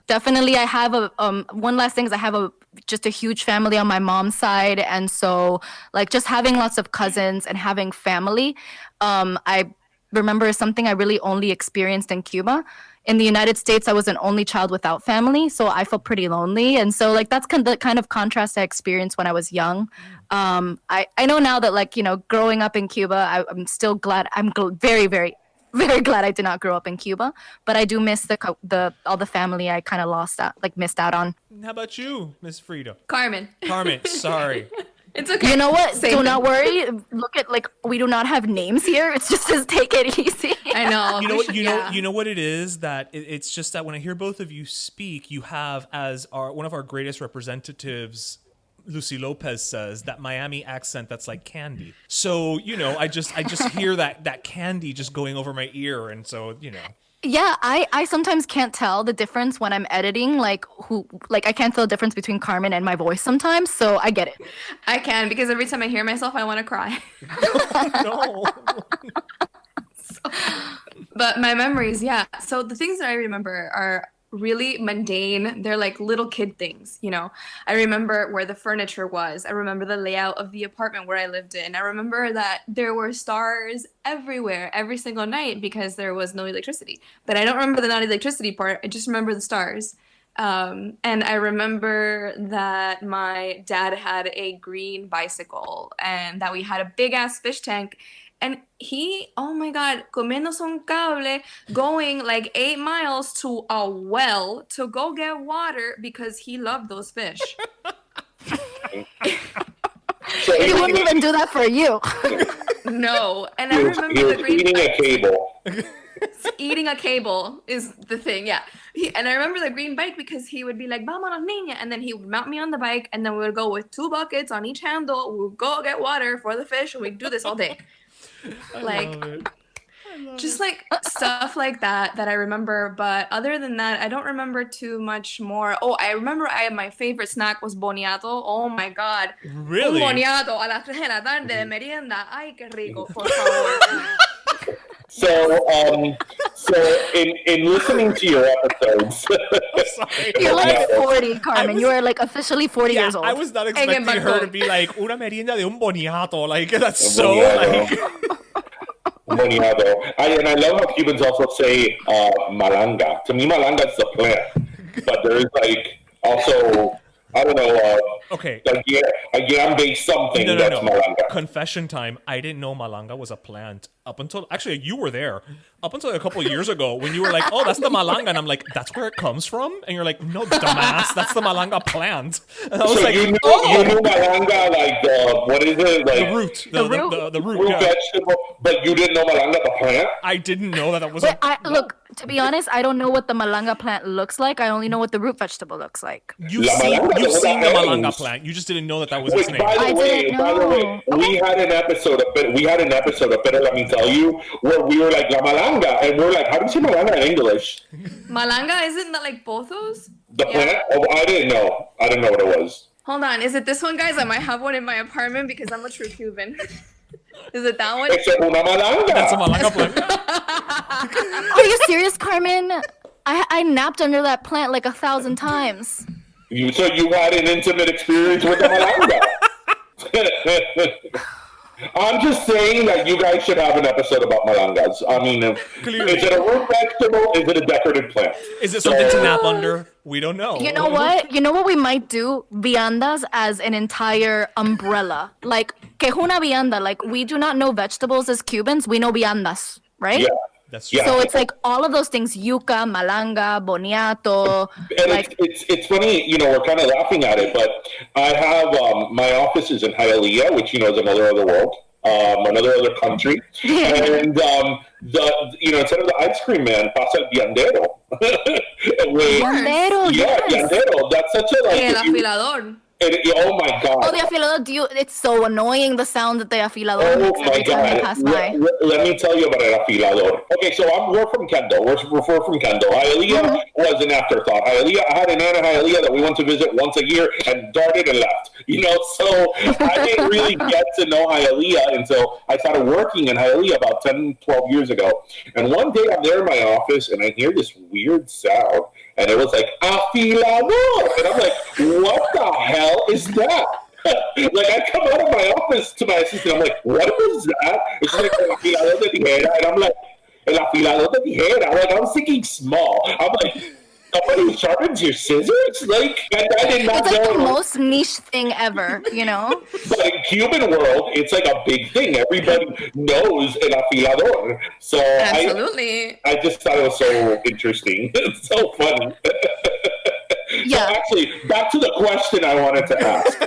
Definitely, I have one last thing is I have just a huge family on my mom's side, and so like just having lots of cousins and having family, I remember is something I really only experienced in Cuba. In the United States, I was an only child without family, so I felt pretty lonely. And so, like, that's the kind of contrast I experienced when I was young. I know now that, like, growing up in Cuba, I'm still glad. Very, very, very glad I did not grow up in Cuba. But I do miss all the family I kind of missed out on. How about you, Miss Frida? Carmen. Carmen, sorry. It's okay. You know what? Same. Do not worry. Look at we do not have names here. It's just says take it easy. I know. You know what? You know what it is, that it's just that when I hear both of you speak, you have as one of our greatest representatives, Lucy Lopez, says, that Miami accent that's like candy. So I just hear that candy just going over my ear, and so Yeah, I sometimes can't tell the difference when I'm editing, I can't tell the difference between Carmen and my voice sometimes, so I get it. I can, because every time I hear myself, I want to cry. No. But my memories, yeah. So the things that I remember are really mundane. They're like little kid things, I remember where the furniture was. I remember the layout of the apartment where I lived in. I remember that there were stars everywhere every single night because there was no electricity. But I don't remember the non-electricity part. I just remember the stars. And I remember that my dad had a green bicycle and that we had a big ass fish tank. And he, oh my God, comiéndose un cable, going like 8 miles to a well to go get water because he loved those fish. He wouldn't even do that for you. No. And I remember the green eating a cable. Eating a cable is the thing, yeah. And I remember the green bike because he would be like, "Vámonos, niña," and then he would mount me on the bike, and then we would go with 2 buckets on each handle. We would go get water for the fish, and we'd do this all day. Just like stuff like that I remember, but other than that, I don't remember too much more. Oh, I remember my favorite snack was boniato. Oh my God. Really? Un boniato a las 3 de la tarde de merienda. Ay, qué rico, por favor. So in listening to your episodes, You're like 40, Carmen. You are like officially 40 years old. I was not expecting her to be like una merienda de un boniato. Like that's so boniato. like. Boniato. And I love how Cubans also say malanga. To me, malanga is the plant, but there is like also, I don't know, Okay. a yam-based something that's malanga. Confession time. I didn't know malanga was a plant up until, actually, you were there. Up until a couple of years ago when you were like, "Oh, that's the malanga," and I'm like, "That's where it comes from?" And you're like, "No, dumbass, that's the malanga plant." And I was like, you knew malanga, like what is it? Like the root. The root. root Yeah. vegetable, but you didn't know malanga the plant? I didn't know that was. Wait, look, to be honest, I don't know what the malanga plant looks like. I only know what the root vegetable looks like. You've La seen malanga, the what malanga happens? plant. You just didn't know that was Which, its name. by the way, we had an episode of Better Let Me Tell You, where we were like, la malanga, and we're like, how do you say malanga in English? Malanga, isn't that like both those? The plant? Oh, I didn't know what it was. Hold on, is it this one, guys? I might have one in my apartment because I'm a true Cuban. Is it that one? It's una malanga. That's a malanga plant. Are you serious, Carmen? I napped under that plant like 1,000 times. So you had an intimate experience with the malanga. I'm just saying that you guys should have an episode about malangas. I mean, is it a root vegetable? Is it a decorative plant? Is it something to nap under? We don't know. You know what? You know what we might do? Viandas as an entire umbrella. Like, que es una vianda? Like, we do not know vegetables as Cubans. We know viandas, right? Yeah. That's true. Yeah. So it's like all of those things: yuca, malanga, boniato. And Like, it's funny, we're kind of laughing at it, but I have my office is in Hialeah, which is another other world, another other country, and instead of the ice cream man, pasa el viandero. Viandero, Yeah, yes. viandero. That's such a like. El afilador. Oh my God. Oh, the afilador, it's so annoying, the sound that the afilador Oh makes my every time you God! pass by. Let me tell you about an afilador. Okay, so we're from Kendall. We're from Kendall. Hialeah was an afterthought. Hialeah, I had an aunt in Hialeah that we went to visit once a year and darted and left. So I didn't really get to know Hialeah until I started working in Hialeah about 10, 12 years ago. And one day I'm there in my office and I hear this weird sound. and it was like afilador, and I'm like, what the hell is that? Like, I come out of my office to my assistant, I'm like, what is that? It's like el afilador de tijera, and I'm like, el afilador de tijera. Like, I was thinking small. I'm like, somebody sharpens your scissors? Like, I did not It's like know. the most niche thing ever, you know? But in Cuban world, it's like a big thing. Everybody knows el afilador. So Absolutely. I just thought it was so interesting. It's so funny. Yeah. So actually, back to the question I wanted to ask.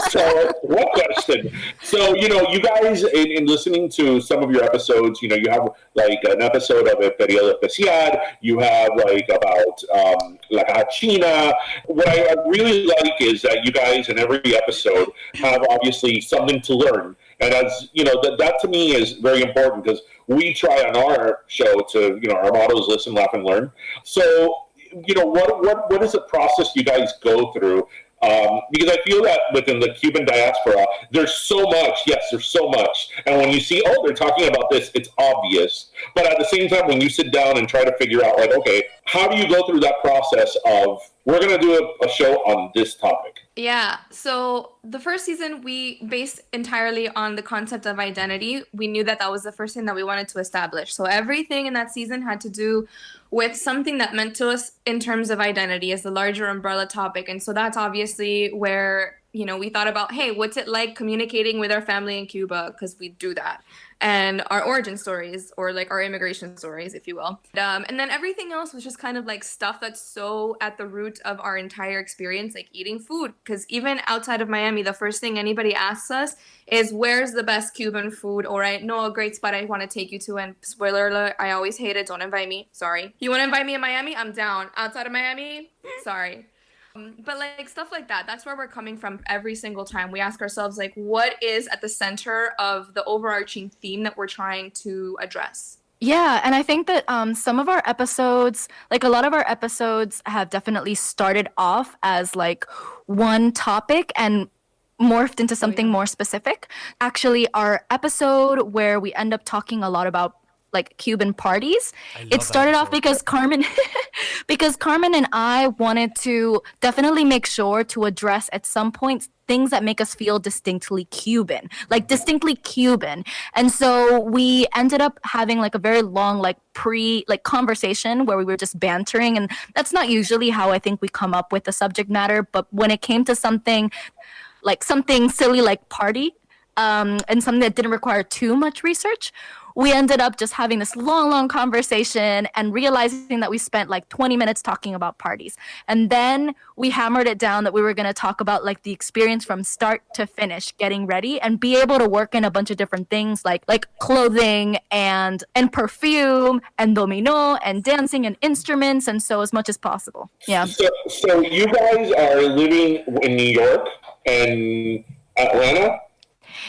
So, what question? So, you guys, in listening to some of your episodes, you have like an episode of a periodo especial. You have like about La China. What I really like is that you guys in every episode have obviously something to learn. And as you know, that to me is very important because we try on our show to, our motto is listen, laugh, and learn. So, what is the process you guys go through? Because I feel that within the Cuban diaspora, there's so much. Yes, there's so much. And when you see, they're talking about this, it's obvious. But at the same time, when you sit down and try to figure out, like, okay, how do you go through that process of, we're going to do a show on this topic? Yeah, so the first season we based entirely on the concept of identity. We knew that was the first thing that we wanted to establish. So everything in that season had to do with something that meant to us in terms of identity as the larger umbrella topic. And so that's obviously where, we thought about, hey, what's it like communicating with our family in Cuba? Because we do that. And our origin stories, or like our immigration stories, if you will. And then everything else was just kind of like stuff that's so at the root of our entire experience, like eating food. Because even outside of Miami, the first thing anybody asks us is, where's the best Cuban food? Or I know a great spot I want to take you to. And spoiler alert, I always hate it. Don't invite me. Sorry. You want to invite me in Miami? I'm down. Outside of Miami? Sorry. But like stuff like that, that's where we're coming from every single time. We ask ourselves, like, what is at the center of the overarching theme that we're trying to address? Yeah, and I think that some of our episodes, like a lot of our episodes have definitely started off as like one topic and morphed into something more specific. Actually, our episode where we end up talking a lot about like Cuban parties, it started off because Carmen and I wanted to definitely make sure to address at some point things that make us feel distinctly Cuban. And so we ended up having like a very long conversation where we were just bantering, and that's not usually how I think we come up with the subject matter, but when it came to something silly like party, and something that didn't require too much research, we ended up just having this long conversation and realizing that we spent like 20 minutes talking about parties. And then we hammered it down that we were going to talk about like the experience from start to finish, getting ready, and be able to work in a bunch of different things like clothing and perfume and domino and dancing and instruments, and so as much as possible. Yeah. So you guys are living in New York and Atlanta?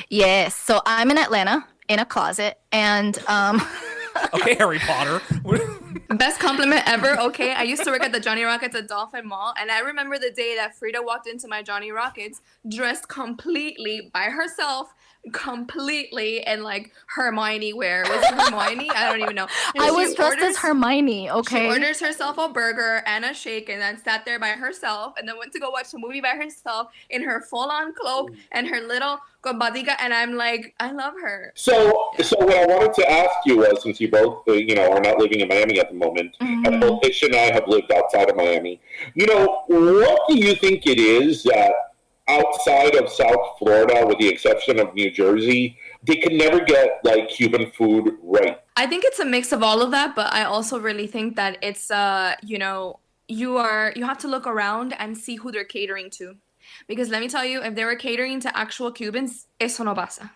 Yes. So I'm in Atlanta in a closet, and Okay, Harry Potter. Best compliment ever. Okay, I used to work at the Johnny Rockets at Dolphin Mall, and I remember the day that Frida walked into my Johnny Rockets dressed completely by herself, in like Hermione wear. Was it Hermione? I don't even know. And I was dressed as Hermione. Okay. She orders herself a burger and a shake, and then sat there by herself, and then went to go watch a movie by herself in her full-on cloak and her little corbadiga, and I'm like, I love her. So what I wanted to ask you was, since you both, are not living in Miami at the moment, and both Ish and I have lived outside of Miami, what do you think it is that outside of South Florida, with the exception of New Jersey, they can never get like Cuban food right? I think it's a mix of all of that, but I also really think that it's you have to look around and see who they're catering to. Because let me tell you, if they were catering to actual Cubans, eso no pasa.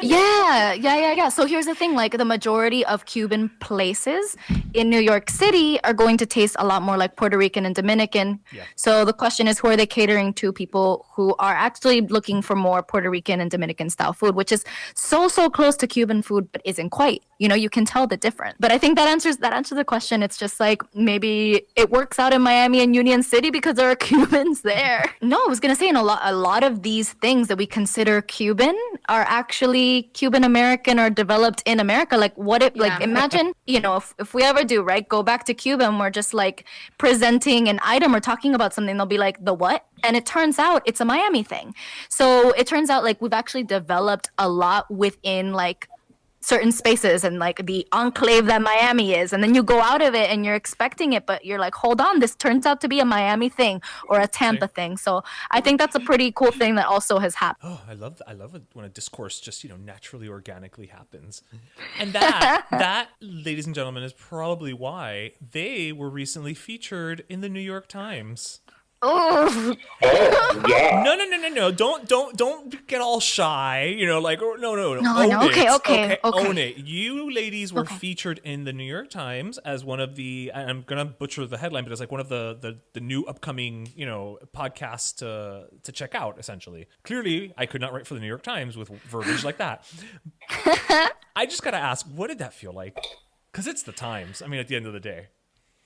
Yeah. So here's the thing, like the majority of Cuban places in New York City are going to taste a lot more like Puerto Rican and Dominican. Yeah. So the question is, who are they catering to? People who are actually looking for more Puerto Rican and Dominican style food, which is so close to Cuban food, but isn't quite. You can tell the difference. But I think that answers the question. It's just like maybe it works out in Miami and Union City because there are Cubans there. No, I was gonna say, a lot of these things that we consider Cuban are actually Cuban American or developed in America. Like what if, like imagine, if we ever do, right, go back to Cuba and we're just like presenting an item or talking about something, they'll be like, the what? And it turns out it's a Miami thing. So it turns out like we've actually developed a lot within like certain spaces and like the enclave that Miami is, and then you go out of it and you're expecting it, but you're like, hold on, this turns out to be a Miami thing or a Tampa thing. So I think that's a pretty cool thing that also has happened. Oh, I love it when a discourse just naturally, organically happens, and that, ladies and gentlemen, is probably why they were recently featured in the New York Times. Oh, yeah. No. Don't get all shy. Like, no. No. Okay. Own it. You ladies were featured in the New York Times as one of the, I'm going to butcher the headline, but it's like one of the new upcoming, podcasts to check out, essentially. Clearly, I could not write for the New York Times with verbiage like that. I just got to ask, what did that feel like? Because it's the Times. I mean, at the end of the day.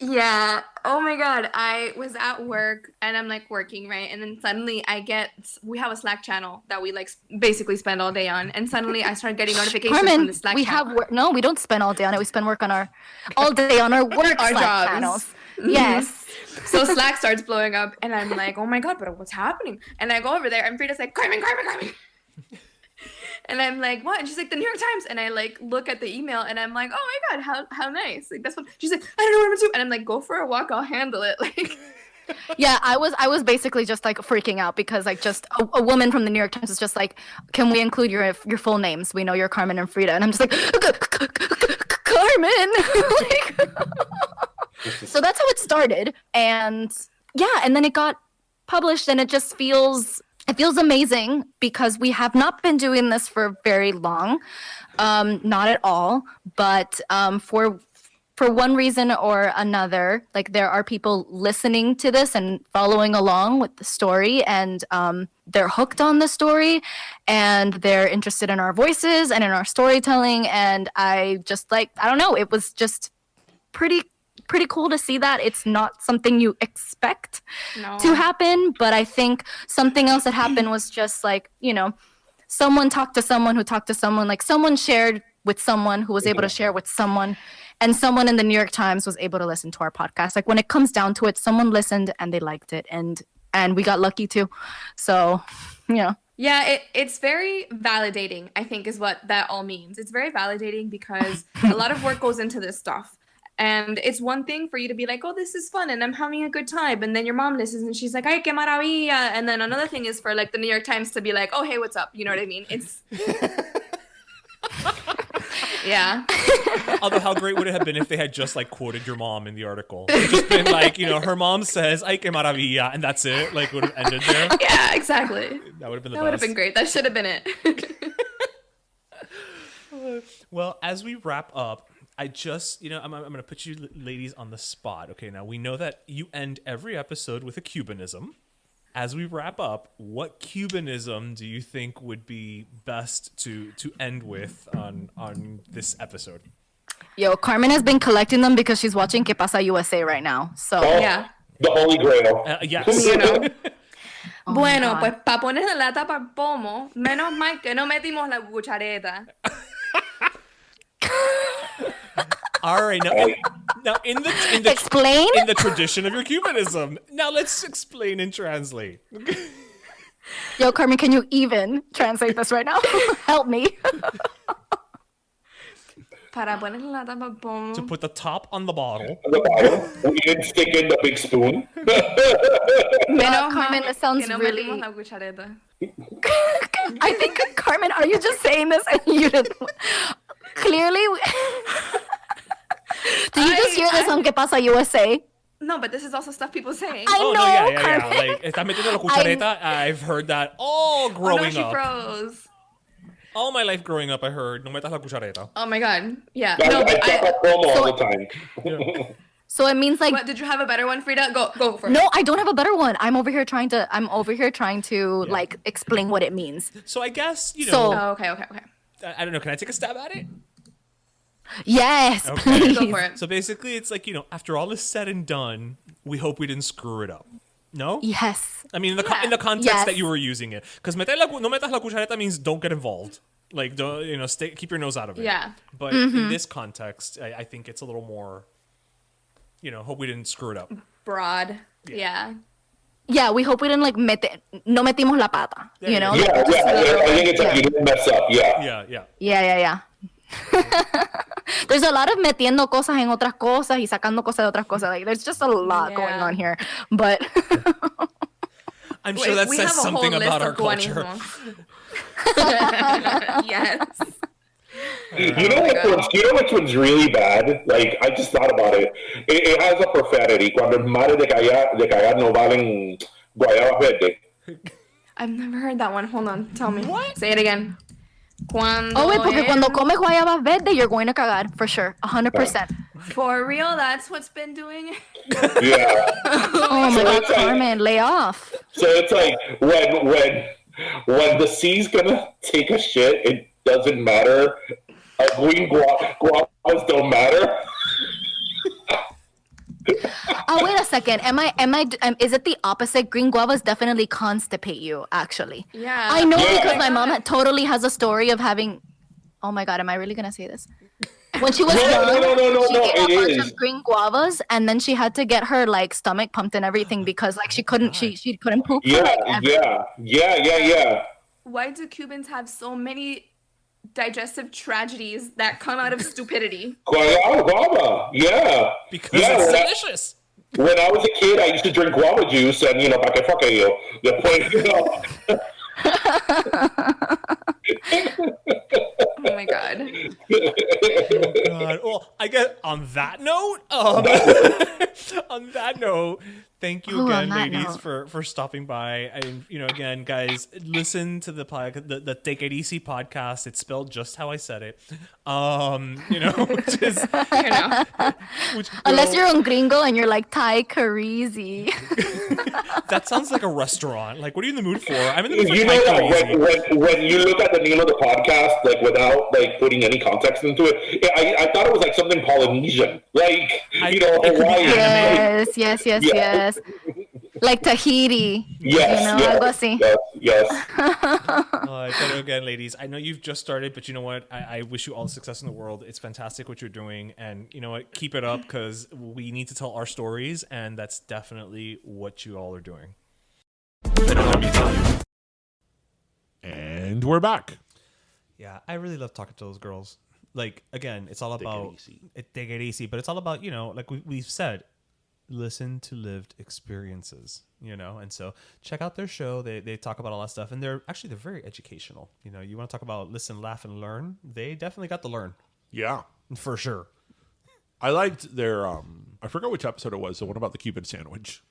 Yeah. Oh my God. I was at work and I'm like working, right? And then suddenly we have a Slack channel that we like basically spend all day on. And suddenly I started getting notifications from the Slack channel. No, we don't spend all day on it. We spend all day on our work our Slack jobs. channels. Mm-hmm. Yes. So Slack starts blowing up and I'm like, oh my God, but what's happening? And I go over there and Frida's like, Carmen. And I'm like, what? And she's like, the New York Times. And I like look at the email and I'm like, oh my God, how nice. Like that's what she's like, I don't know what I'm gonna do. And I'm like, go for a walk, I'll handle it. Like Yeah, I was basically just like freaking out because like just a woman from the New York Times is just like, can we include your full names? We know you're Carmen and Frida. And I'm just like, Carmen. So that's how it started. And yeah, and then it got published and it just feels amazing because we have not been doing this for very long, not at all, but for one reason or another, like there are people listening to this and following along with the story, and they're hooked on the story, and they're interested in our voices and in our storytelling, and I just like, I don't know, it was just pretty cool to see that. It's not something you expect to happen, but I think something else that happened was just like, someone talked to someone who talked to someone, like someone shared with someone who was able to share with someone, and someone in the New York Times was able to listen to our podcast. Like when it comes down to it, someone listened and they liked it, and we got lucky too. So, Yeah, it's very validating, I think, is what that all means. It's very validating because a lot of work goes into this stuff. And it's one thing for you to be like, oh, this is fun and I'm having a good time. And then your mom listens and she's like, ay, qué maravilla. And then another thing is for like the New York Times to be like, oh, hey, what's up? You know what I mean? It's... Yeah. Although how great would it have been if they had just like quoted your mom in the article? It's just been like, her mom says, ay, qué maravilla. And that's it. Like would have ended there. Yeah, exactly. That would have been the best. That would have been great. That should have been it. Well, as we wrap up, I just, I'm going to put you ladies on the spot. Okay, now we know that you end every episode with a Cubanism. As we wrap up, what Cubanism do you think would be best to end with on this episode? Yo, Carmen has been collecting them because she's watching Que Pasa USA right now. So yeah. The Holy Grail. Yes. Bueno, pues para poner la tapa al pomo, menos mal que no metimos la cuchareta. All right, now in the explain in the tradition of your Cubanism. Now let's explain and translate. Yo, Carmen, can you even translate this right now? Help me. Para poner la tapa al pomo. To put the top on the bottle. We didn't stick in the big spoon. Carmen, this sounds really... La cuchareta. I think, Carmen, are you just saying this and you didn't... Clearly... Did you just hear this on Que Pasa USA? No, but this is also stuff people say. I know, yeah. Carmen. Like, está metiendo la cuchareta. I've heard that all growing she up. froze. All my life growing up, I heard, no metas la cuchareta. Oh my God. Yeah. No, but I promo all the time. So it means like... What, did you have a better one, Frida? Go for it. No, I don't have a better one. I'm over here trying to like explain what it means. So I guess, Oh, okay. I don't know. Can I take a stab at it? Yes, Okay. please. Go for it. So basically, it's like, after all is said and done, we hope we didn't screw it up. No? Yes. I mean, in the context that you were using it. Because no metas la cuchareta means don't get involved. Like, don't keep your nose out of it. Yeah. But in this context, I think it's a little more. Hope we didn't screw it up. Broad. Yeah. Yeah, we hope we didn't no metimos la pata. You know. Yeah, I think it's like you didn't mess up. Yeah. Yeah. There's a lot of metiendo cosas en otras cosas y sacando cosas de otras cosas. Like, there's just a lot going on here. But I'm sure that says something about our culture. Yes. You know which one's really bad? Like, I just thought about it. It has a profanity. Cuando madre de cagar no valen guayabas verdes. I've never heard that one. Hold on. Tell me. What? Say it again. Porque cuando comes guayabas verde, you're going to cagar for sure, 100%. For real, that's what's been doing it. Yeah. Oh my God, Carmen, lay off. So it's like when the C's gonna take a shit, it doesn't matter. Green guavas don't matter. Oh, wait a second. Is it the opposite? Green guavas definitely constipate you, actually. Yeah. I know because my mom totally has a story of having. Oh my God, am I really gonna say this? When she was young, she ate a bunch of green guavas, and then she had to get her stomach pumped and everything because she couldn't poop. Yeah. Why do Cubans have so many digestive tragedies that come out of stupidity? Guava, yeah. Because it's delicious. When I was a kid, I used to drink guava juice, and pa que fuck yo. The point, Oh my God. God. Well, I guess on that note, thank you again, ladies, for stopping by. And again, guys, listen to the Teikirisi podcast. It's spelled just how I said it. Which is Unless you're un gringo and you're like Teikirisi. That sounds like a restaurant. Like, what are you in the mood for? I'm in the mood for Teikirisi. When you look at the name of the podcast, without putting any context into it, I thought it was something Polynesian, Hawaiian. Yes. Like Tahiti. Yes. Algo así. Yes. But again, ladies, I know you've just started, but you know what? I wish you all the success in the world. It's fantastic what you're doing. And you know what? Keep it up because we need to tell our stories. And that's definitely what you all are doing. And we're back. Yeah, I really love talking to those girls. Again, it's all about Teikirisi, but it's all about, we've said, listen to lived experiences, and so check out their show. They talk about all that stuff, and they're very educational. You want to talk about listen, laugh, and learn. They definitely got to learn. Yeah, for sure. I liked their I forgot which episode it was, the one about the Cuban sandwich.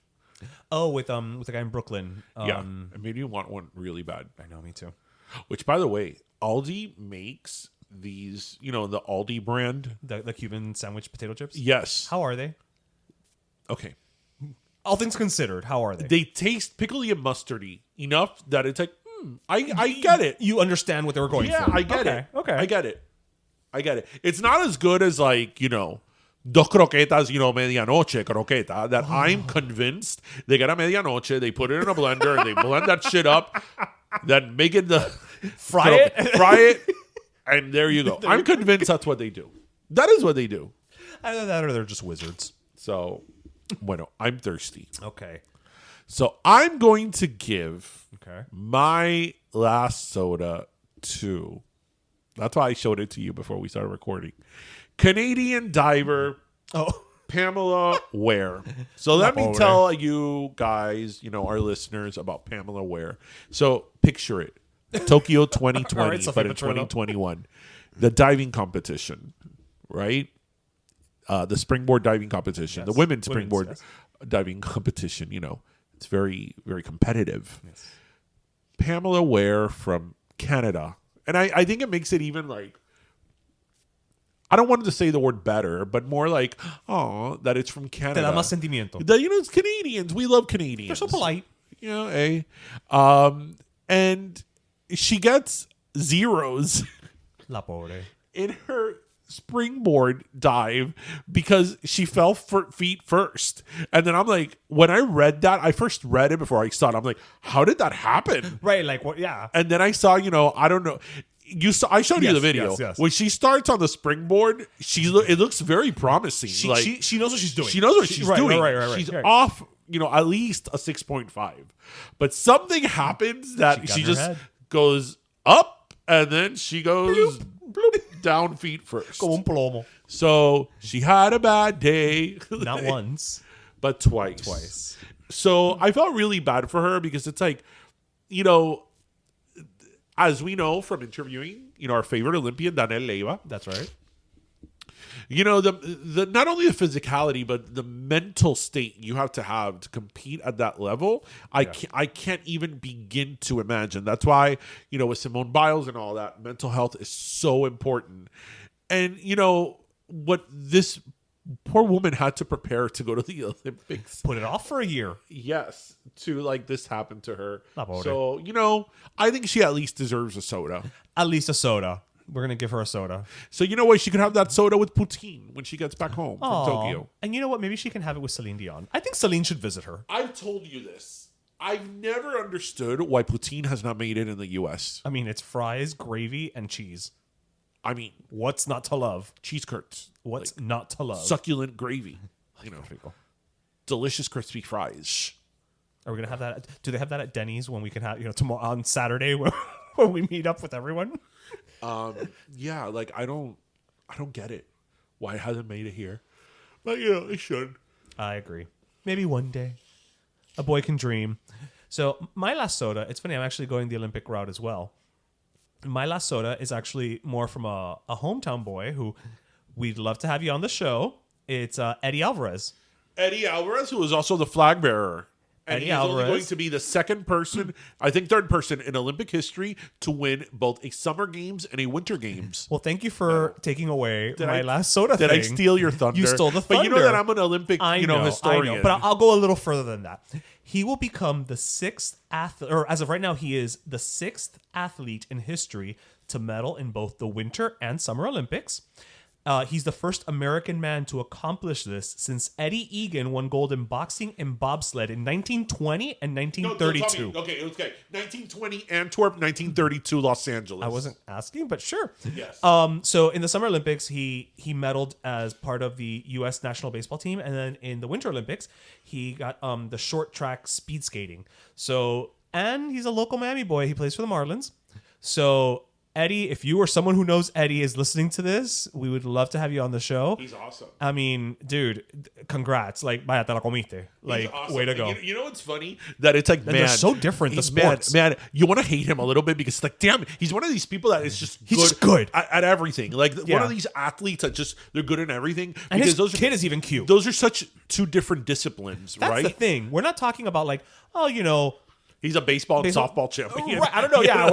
Oh, with the guy in Brooklyn. Yeah, it made me want one really bad. I know, me too. Which, by the way, Aldi makes these, the Aldi brand, the Cuban sandwich potato chips. Yes. How are they? Okay. All things considered, how are they? They taste pickly and mustardy enough that it's like, I get it. You understand what they were going for. Yeah, I get it. Okay. I get it. It's not as good as dos croquetas, medianoche croqueta, that I'm convinced they get a medianoche, they put it in a blender, and they blend that shit up, then make it fry it, and there you go. I'm convinced that's what they do. That is what they do. Either that or they're just wizards. So, bueno, I'm thirsty. Okay. So I'm going to give my last soda to, that's why I showed it to you before we started recording, Canadian diver Pamela Ware. So let me tell you guys, our listeners, about Pamela Ware. So picture it. Tokyo 2020, right, but in 2021. The diving competition, right? The springboard diving competition, the women's springboard diving competition, it's very, very competitive. Yes. Pamela Ware from Canada. And I think it makes it even I don't want to say the word better, but more that it's from Canada. Te da más sentimiento. It's Canadians. We love Canadians. They're so polite. And she gets zeros La pobre. in her springboard dive because she fell feet first. And then I'm like, when I read that, I first read it before I saw it. I'm like, how did that happen? Right, what? Yeah. And then I saw, I don't know. I showed you Yes, the video. yes. When she starts on the springboard, it looks very promising. She knows what she's doing. She knows what she's doing. Right. She's off, at least a 6.5. But something happens that she just goes up and then she goes bloop, down feet first. Como un plomo. So she had a bad day. Not once, but twice. Twice. So I felt really bad for her because it's like, as we know from interviewing, our favorite Olympian, Daniel Leiva. That's right. The not only the physicality but the mental state you have to compete at that level. I can't even begin to imagine. That's why with Simone Biles and all that, mental health is so important. And what this poor woman had to prepare to go to the Olympics. Put it off for a year. Yes, to this happened to her. Not so I think she at least deserves a soda. At least a soda. We're going to give her a soda. So you know what? She could have that soda with poutine when she gets back home from Tokyo. And you know what? Maybe she can have it with Celine Dion. I think Celine should visit her. I've told you this. I've never understood why poutine has not made it in the U.S. I mean, it's fries, gravy, and cheese. I mean, what's not to love? Cheese curds. What's not to love? Succulent gravy. Delicious crispy fries. Are we going to have that? Do they have that at Denny's when we can have, tomorrow on Saturday when we meet up with everyone? Yeah, I don't get it. Why it hasn't made it here? But it should. I agree. Maybe one day. A boy can dream. So my last soda, it's funny, I'm actually going the Olympic route as well. My last soda is actually more from a hometown boy who we'd love to have you on the show. It's Eddie Alvarez. Eddie Alvarez, who is also the flag bearer. And Eddie he's Alvarez. only going to be the second person, I think third person in Olympic history to win both a Summer Games and a Winter Games. Well, thank you for taking away my last soda Did thing. I steal your thunder? You stole the thunder. But you know that I'm an Olympic historian. I know, but I'll go a little further than that. He will become the sixth athlete, or as of right now, he is the sixth athlete in history to medal in both the Winter and Summer Olympics. He's the first American man to accomplish this since Eddie Egan won gold in boxing and bobsled in 1920 and 1932. No, okay. 1920 Antwerp, 1932 Los Angeles. I wasn't asking, but sure. Yes. So in the Summer Olympics, he medaled as part of the U.S. national baseball team, and then in the Winter Olympics, he got the short track speed skating. So, and he's a local Miami boy. He plays for the Marlins. So, Eddie, if you or someone who knows Eddie is listening to this, we would love to have you on the show. He's awesome. I mean, dude, congrats. Vaya, te la comiste. Awesome. Way to go. You know what's funny? That it's man. They're so different, the sports. Man, you want to hate him a little bit because damn, he's one of these people that is just He's just good. at everything. One of these athletes that they're good at everything. And his kid is even cute. Those are such two different disciplines, right? That's the thing. We're not talking about he's a baseball and softball champion. Right, I don't know. Yeah,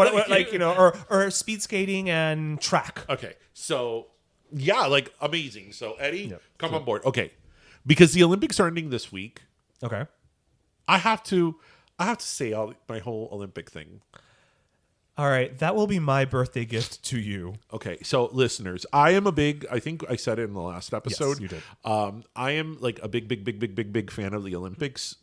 or speed skating and track. Okay, so yeah, amazing. So Eddie, come on board. Okay, because the Olympics are ending this week. Okay, I have to say my whole Olympic thing. All right, that will be my birthday gift to you. Okay, so listeners, I think I said it in the last episode. Yes, you did. I am a big fan of the Olympics.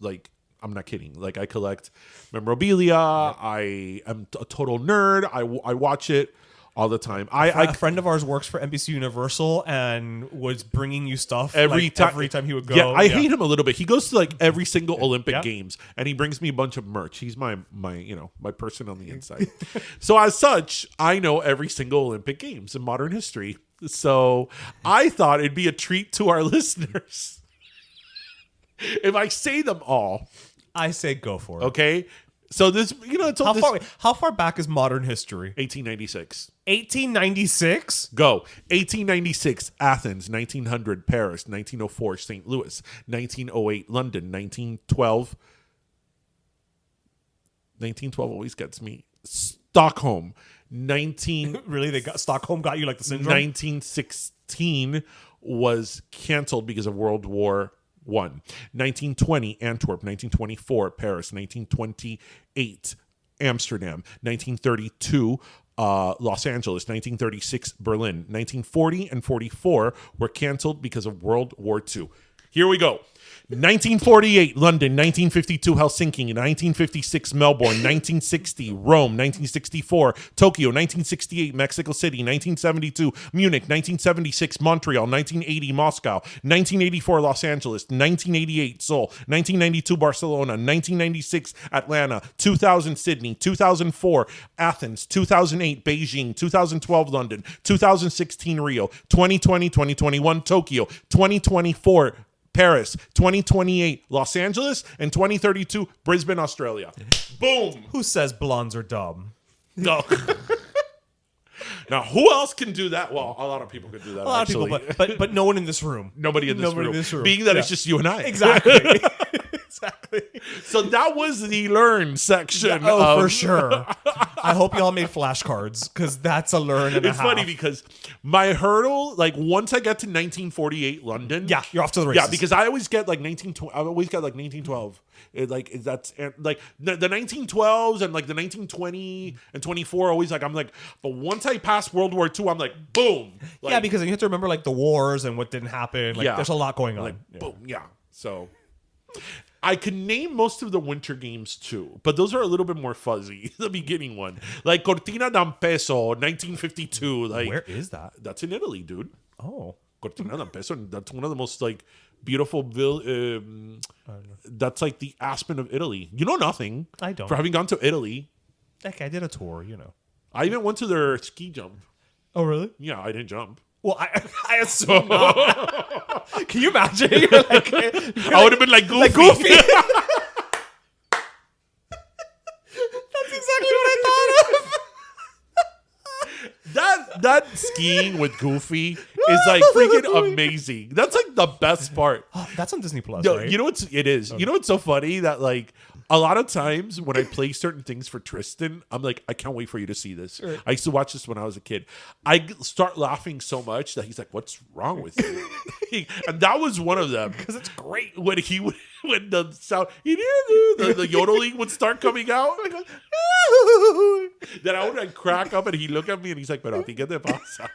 I'm not kidding. I collect memorabilia. Yep. I am a total nerd. I watch it all the time. A friend of ours works for NBC Universal and was bringing you stuff every time he would go. Yeah, I hate him a little bit. He goes to every single Olympic Games and he brings me a bunch of merch. He's my person on the inside. So as such, I know every single Olympic Games in modern history. So I thought it'd be a treat to our listeners if I say them all. I say go for it. Okay. So this, how far back is modern history? 1896. 1896? Go. 1896, Athens. 1900, Paris. 1904, St. Louis. 1908, London. 1912 always gets me. Stockholm. Really? Stockholm got you the syndrome? 1916 was canceled because of World War I. 1920, Antwerp. 1924, Paris. 1928, Amsterdam. 1932, Los Angeles. 1936, Berlin. 1940 and 44 were canceled because of World War II. Here we go. 1948, London. 1952, Helsinki. 1956, Melbourne. 1960, Rome. 1964, Tokyo. 1968, Mexico City. 1972, Munich. 1976, Montreal. 1980, Moscow. 1984, Los Angeles. 1988, Seoul. 1992, Barcelona. 1996, Atlanta. 2000, Sydney. 2004, Athens. 2008, Beijing. 2012, London. 2016, Rio. 2020, 2021, Tokyo. 2024, Paris. 2028, Los Angeles. And 2032, Brisbane, Australia. Boom. Who says blondes are dumb? No. Now, who else can do that? Well, a lot of people could do that. A lot of people, but no one in this room. Nobody in this room. Being that it's just you and I. Exactly. Exactly. So that was the learn section. Oh, for sure. I hope y'all made flashcards because that's a learn and a It's half. funny because my hurdle, like once I get to 1948 London, Yeah, you're off to the races. yeah, because I always get like 1912. That's like the 1912s and like the 1920 and 24. Always like I'm like, but once I pass World War II, I'm like, boom. Like, yeah, because you have to remember like the wars and what didn't happen. Like, Yeah. there's a lot going on. like boom, yeah. So I can name most of the winter games too, but those are a little bit more fuzzy. The beginning one, like Cortina d'Ampezzo, 1952. Like Where is that? that's in Italy, dude. Oh, Cortina d'Ampezzo. That's one of the most like beautiful that's like the Aspen of Italy. You know nothing. I don't. For having gone to Italy. Like I did a tour, you know. I even went to their ski jump. Oh, really? Yeah, I didn't jump. Well, I assume not. Can you imagine? You're like, I would have been like Goofy. like Goofy. That's exactly what I thought of. that skiing with Goofy is like freaking amazing. That's like the best part. That's on Disney Plus, No, right? you know what's it is. You know what's so funny that like a lot of times when I play certain things for Tristan, I'm like, I can't wait for you to see this. Right. I used to watch this when I was a kid. I start laughing so much that he's like, "What's wrong with you?" And that was one of them because it's great when when the sound the yodeling would start coming out. Then I would like crack up and he'd look at me and he's like, "Pero a ti qué te pasa?"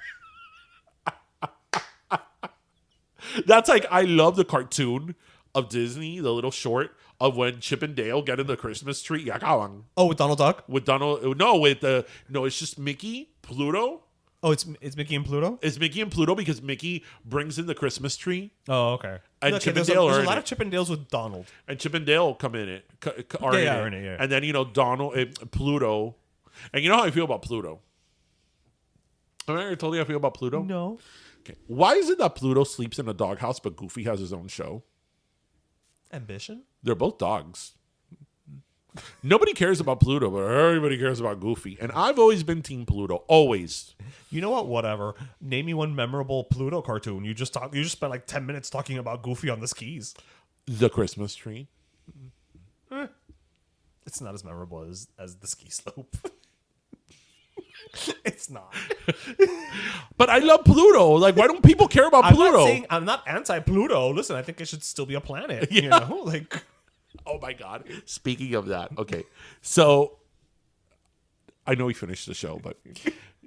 That's like I love the cartoon of Disney, the little short of when Chip and Dale get in the Christmas tree. Yakawan. Oh, with Donald Duck? With Donald. No, it's just Mickey, Pluto. Oh, it's Mickey and Pluto? It's Mickey and Pluto because Mickey brings in the Christmas tree. Oh, okay. And Okay, Chip and there's Dale a are in lot it. of Chip and Dales with Donald. And Chip and Dale come in it. Are in it. yeah. And then, Donald, Pluto. And you know how I feel about Pluto? Have I ever told you how I feel about Pluto? No. Okay. Why is it that Pluto sleeps in a doghouse but Goofy has his own show? Ambition? They're both dogs. Nobody cares about Pluto, but everybody cares about Goofy. And I've always been Team Pluto. Always. You know what? Whatever. Name me one memorable Pluto cartoon. You just spent like 10 minutes talking about Goofy on the skis. The Christmas tree. It's not as memorable as the ski slope. It's not. But I love Pluto. Like, why don't people care about Pluto? I'm not anti-Pluto. Listen, I think it should still be a planet. Yeah. You know? Like, Oh my God. Speaking of that. Okay. So I know we finished the show, but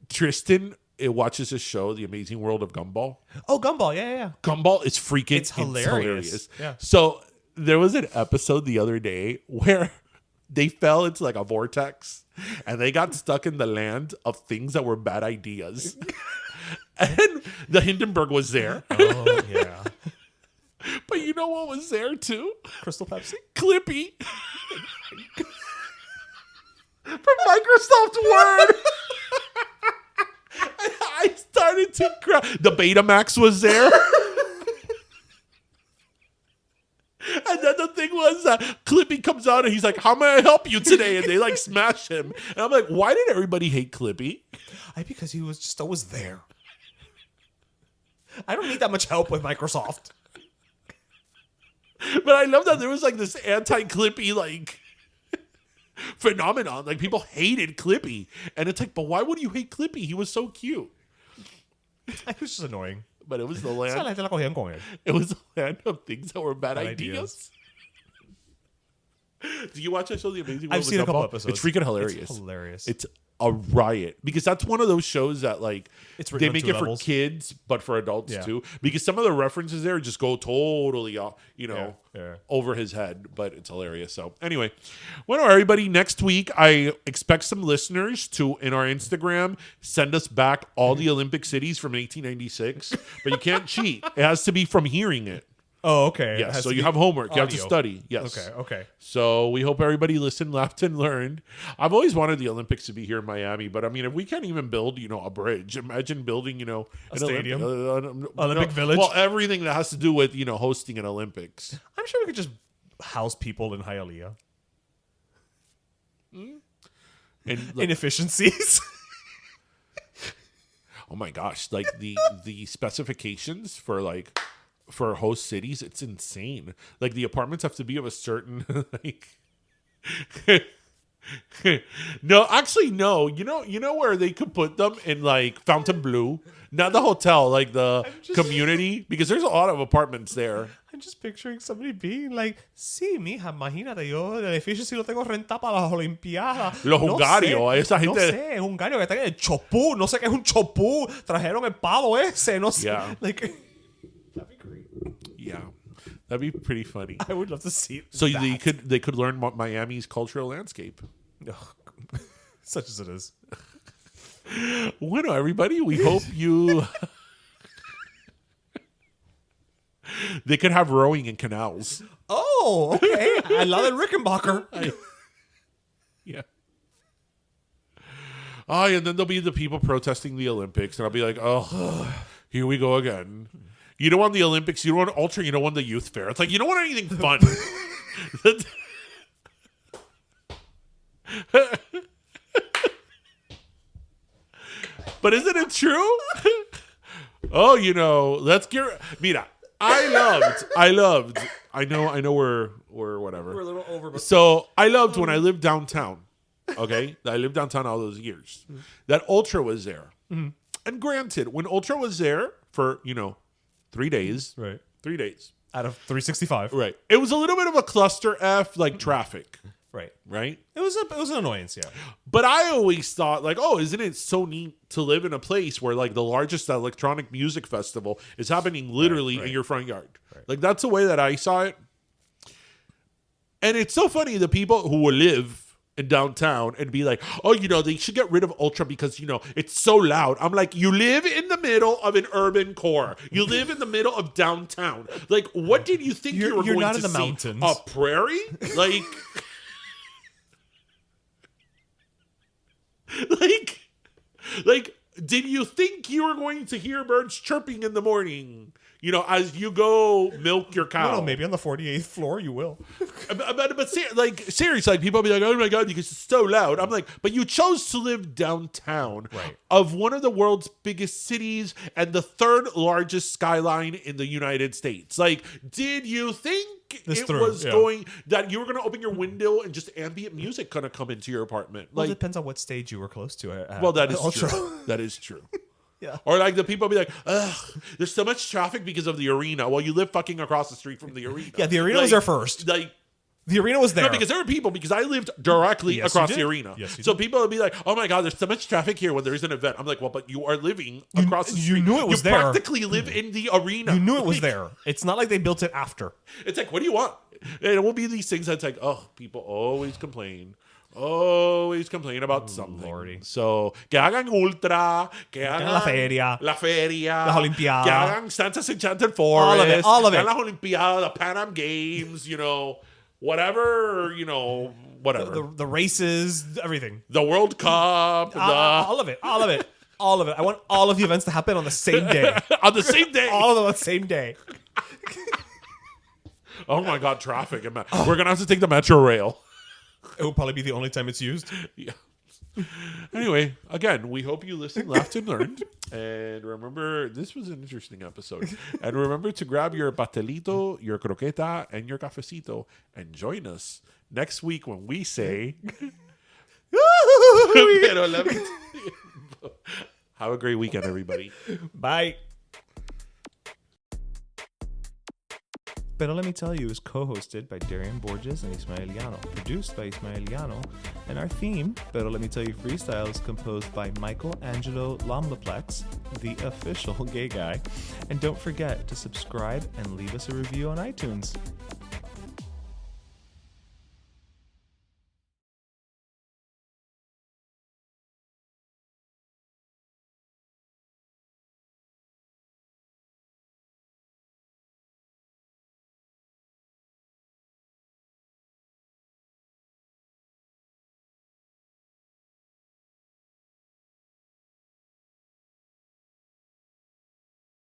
Tristan watches this show, The Amazing World of Gumball. oh, Gumball. Yeah. Gumball is freaking It's hilarious. Yeah. So there was an episode the other day where they fell into like a vortex and they got stuck in the land of things that were bad ideas. And the Hindenburg was there. Oh, yeah. But you know what was there too? Crystal Pepsi? Clippy. From Microsoft Word. I started to cry. The Betamax was there. And then the thing was Clippy comes out and he's like, "How may I help you today?" And they like smash him. And I'm like, why did everybody hate Clippy? Because he was just always there. I don't need that much help with Microsoft. But I love that there was like this anti-Clippy like phenomenon. Like people hated Clippy. And it's like, but why would you hate Clippy? He was so cute. I was just annoying. But it was the O sea, la land. gente la cogían con él. It was the land of things that were bad Bad ideas. Do you watch that show, The Amazing World I've of seen a couple Gumball? episodes. It's freaking hilarious. It's hilarious. It's a riot because that's one of those shows that like It's written they on make two it levels. for kids but for adults Yeah. too, because some of the references there just go totally Yeah. over his head, but it's hilarious. So anyway, well, everybody, next week I expect some listeners to in our Instagram send us back all the Olympic cities from 1896, but you can't cheat. It has to be from hearing it. Oh, okay. It Yes, has so to you be have homework. You have to audio. study. Yes. Okay. So we hope everybody listened, laughed, and learned. I've always wanted the Olympics to be here in Miami, but I mean, if we can't even build, a bridge, imagine building, an stadium? Olympic Olympic Village? Well, everything that has to do with, hosting an Olympics. I'm sure we could just house people in Hialeah. And like, Inefficiencies. oh my gosh, like the specifications for host cities, it's insane. Like the apartments have to be of a certain No, actually no. You know where they could put them in like Fontainebleau, not the hotel, like the community, because there's a lot of apartments there. I'm just picturing somebody being like, sí, mija, imagínate, yo el edificio sí lo tengo rentado para las Olimpiadas. Los hungarios, esa No gente- sé, hungarios que están en el chopú, no sé qué es un chopú, trajeron el palo ese, no sé. Yeah. Like, that'd be great. Yeah, that'd be pretty funny. I would love to see So that. they could learn Miami's cultural landscape. Such as it is. Bueno, everybody, we hope you. They could have rowing in canals. Oh, okay. I love it, Rickenbacker. Yeah. Oh, and then there'll be the people protesting the Olympics, and I'll be like, oh, here we go again. You don't want the Olympics, you don't want Ultra, you don't want the youth fair. It's like, you don't want anything fun. But isn't it true? Oh, let's get. Mira, I loved. I know we're whatever. We're a little over, but So I loved when I lived downtown. Okay, I lived downtown all those years. That Ultra was there, and granted, when Ultra was there for 3 days, right. 3 days, Out of 365. right? It was a little bit of a cluster F, like traffic, Right. right? It was an annoyance, yeah. But I always thought, like, oh, isn't it so neat to live in a place where, like, the largest electronic music festival is happening literally in your front yard? Right. Like, that's the way that I saw it. And it's so funny, the people who will live in downtown and be like, oh, they should get rid of Ultra because, it's so loud. I'm like, you live in the middle of an urban core. You live in the middle of downtown. Like, what did you think you were You're going not to in the see? mountains. A prairie? Like... Like, did you think you were going to hear birds chirping in the morning? As you go milk your cow. No, maybe on the 48th floor you will. But seriously, like, people be like, oh my God, because it's so loud. I'm like, but you chose to live downtown Right. of one of the world's biggest cities and the third largest skyline in the United States. Like, did you think This it through, was yeah. going that you were going to open your window and just ambient music going to come into your apartment? Well, it Like, depends on what stage you were close to. well, that is Ultra. true. That is true. Yeah. Or like the people be like, ugh, there's so much traffic because of the arena. Well, you live fucking across the street from the arena. Yeah, the arena was there first. Like, The arena was there. no, because there were people, because I lived directly Yes, you across did. the arena. Yes, you so did. people would be like, oh my God, there's so much traffic here when there's an event. I'm like, well, but you are living across the you street. knew it was you there. practically live in the arena. You knew it was Like, there. It's not like they built it after. It's like, what do you want? And it will be these things that's like, oh, people always complain. Always complain about something. Lordy. So, que hagan ultra, que hagan la feria. la feria, Las Olimpiadas. que hagan Santa's Enchanted Forest, All of it. que hagan las Olimpiadas, the Pan Am Games, whatever, whatever. The races, everything. The World Cup, All of it. All of it. All of it. I want all of the events to happen on the same day. on the same day. All of them on the same day. Oh my God, traffic. We're going to have to take the Metro Rail. It will probably be the only time it's used. Yeah. Anyway, again, we hope you listened, laughed, and learned. And remember, this was an interesting episode. And remember to grab your pastelito, your croqueta, and your cafecito and join us next week when we say... Pero let me- Have a great weekend, everybody. Bye. Pero Let Me Tell You is co-hosted by Darian Borges and Ismaeliano, produced by Ismaeliano, and our theme, Pero Let Me Tell You Freestyle, is composed by Michael Angelo Lomlaplex, the official gay guy. And don't forget to subscribe and leave us a review on iTunes.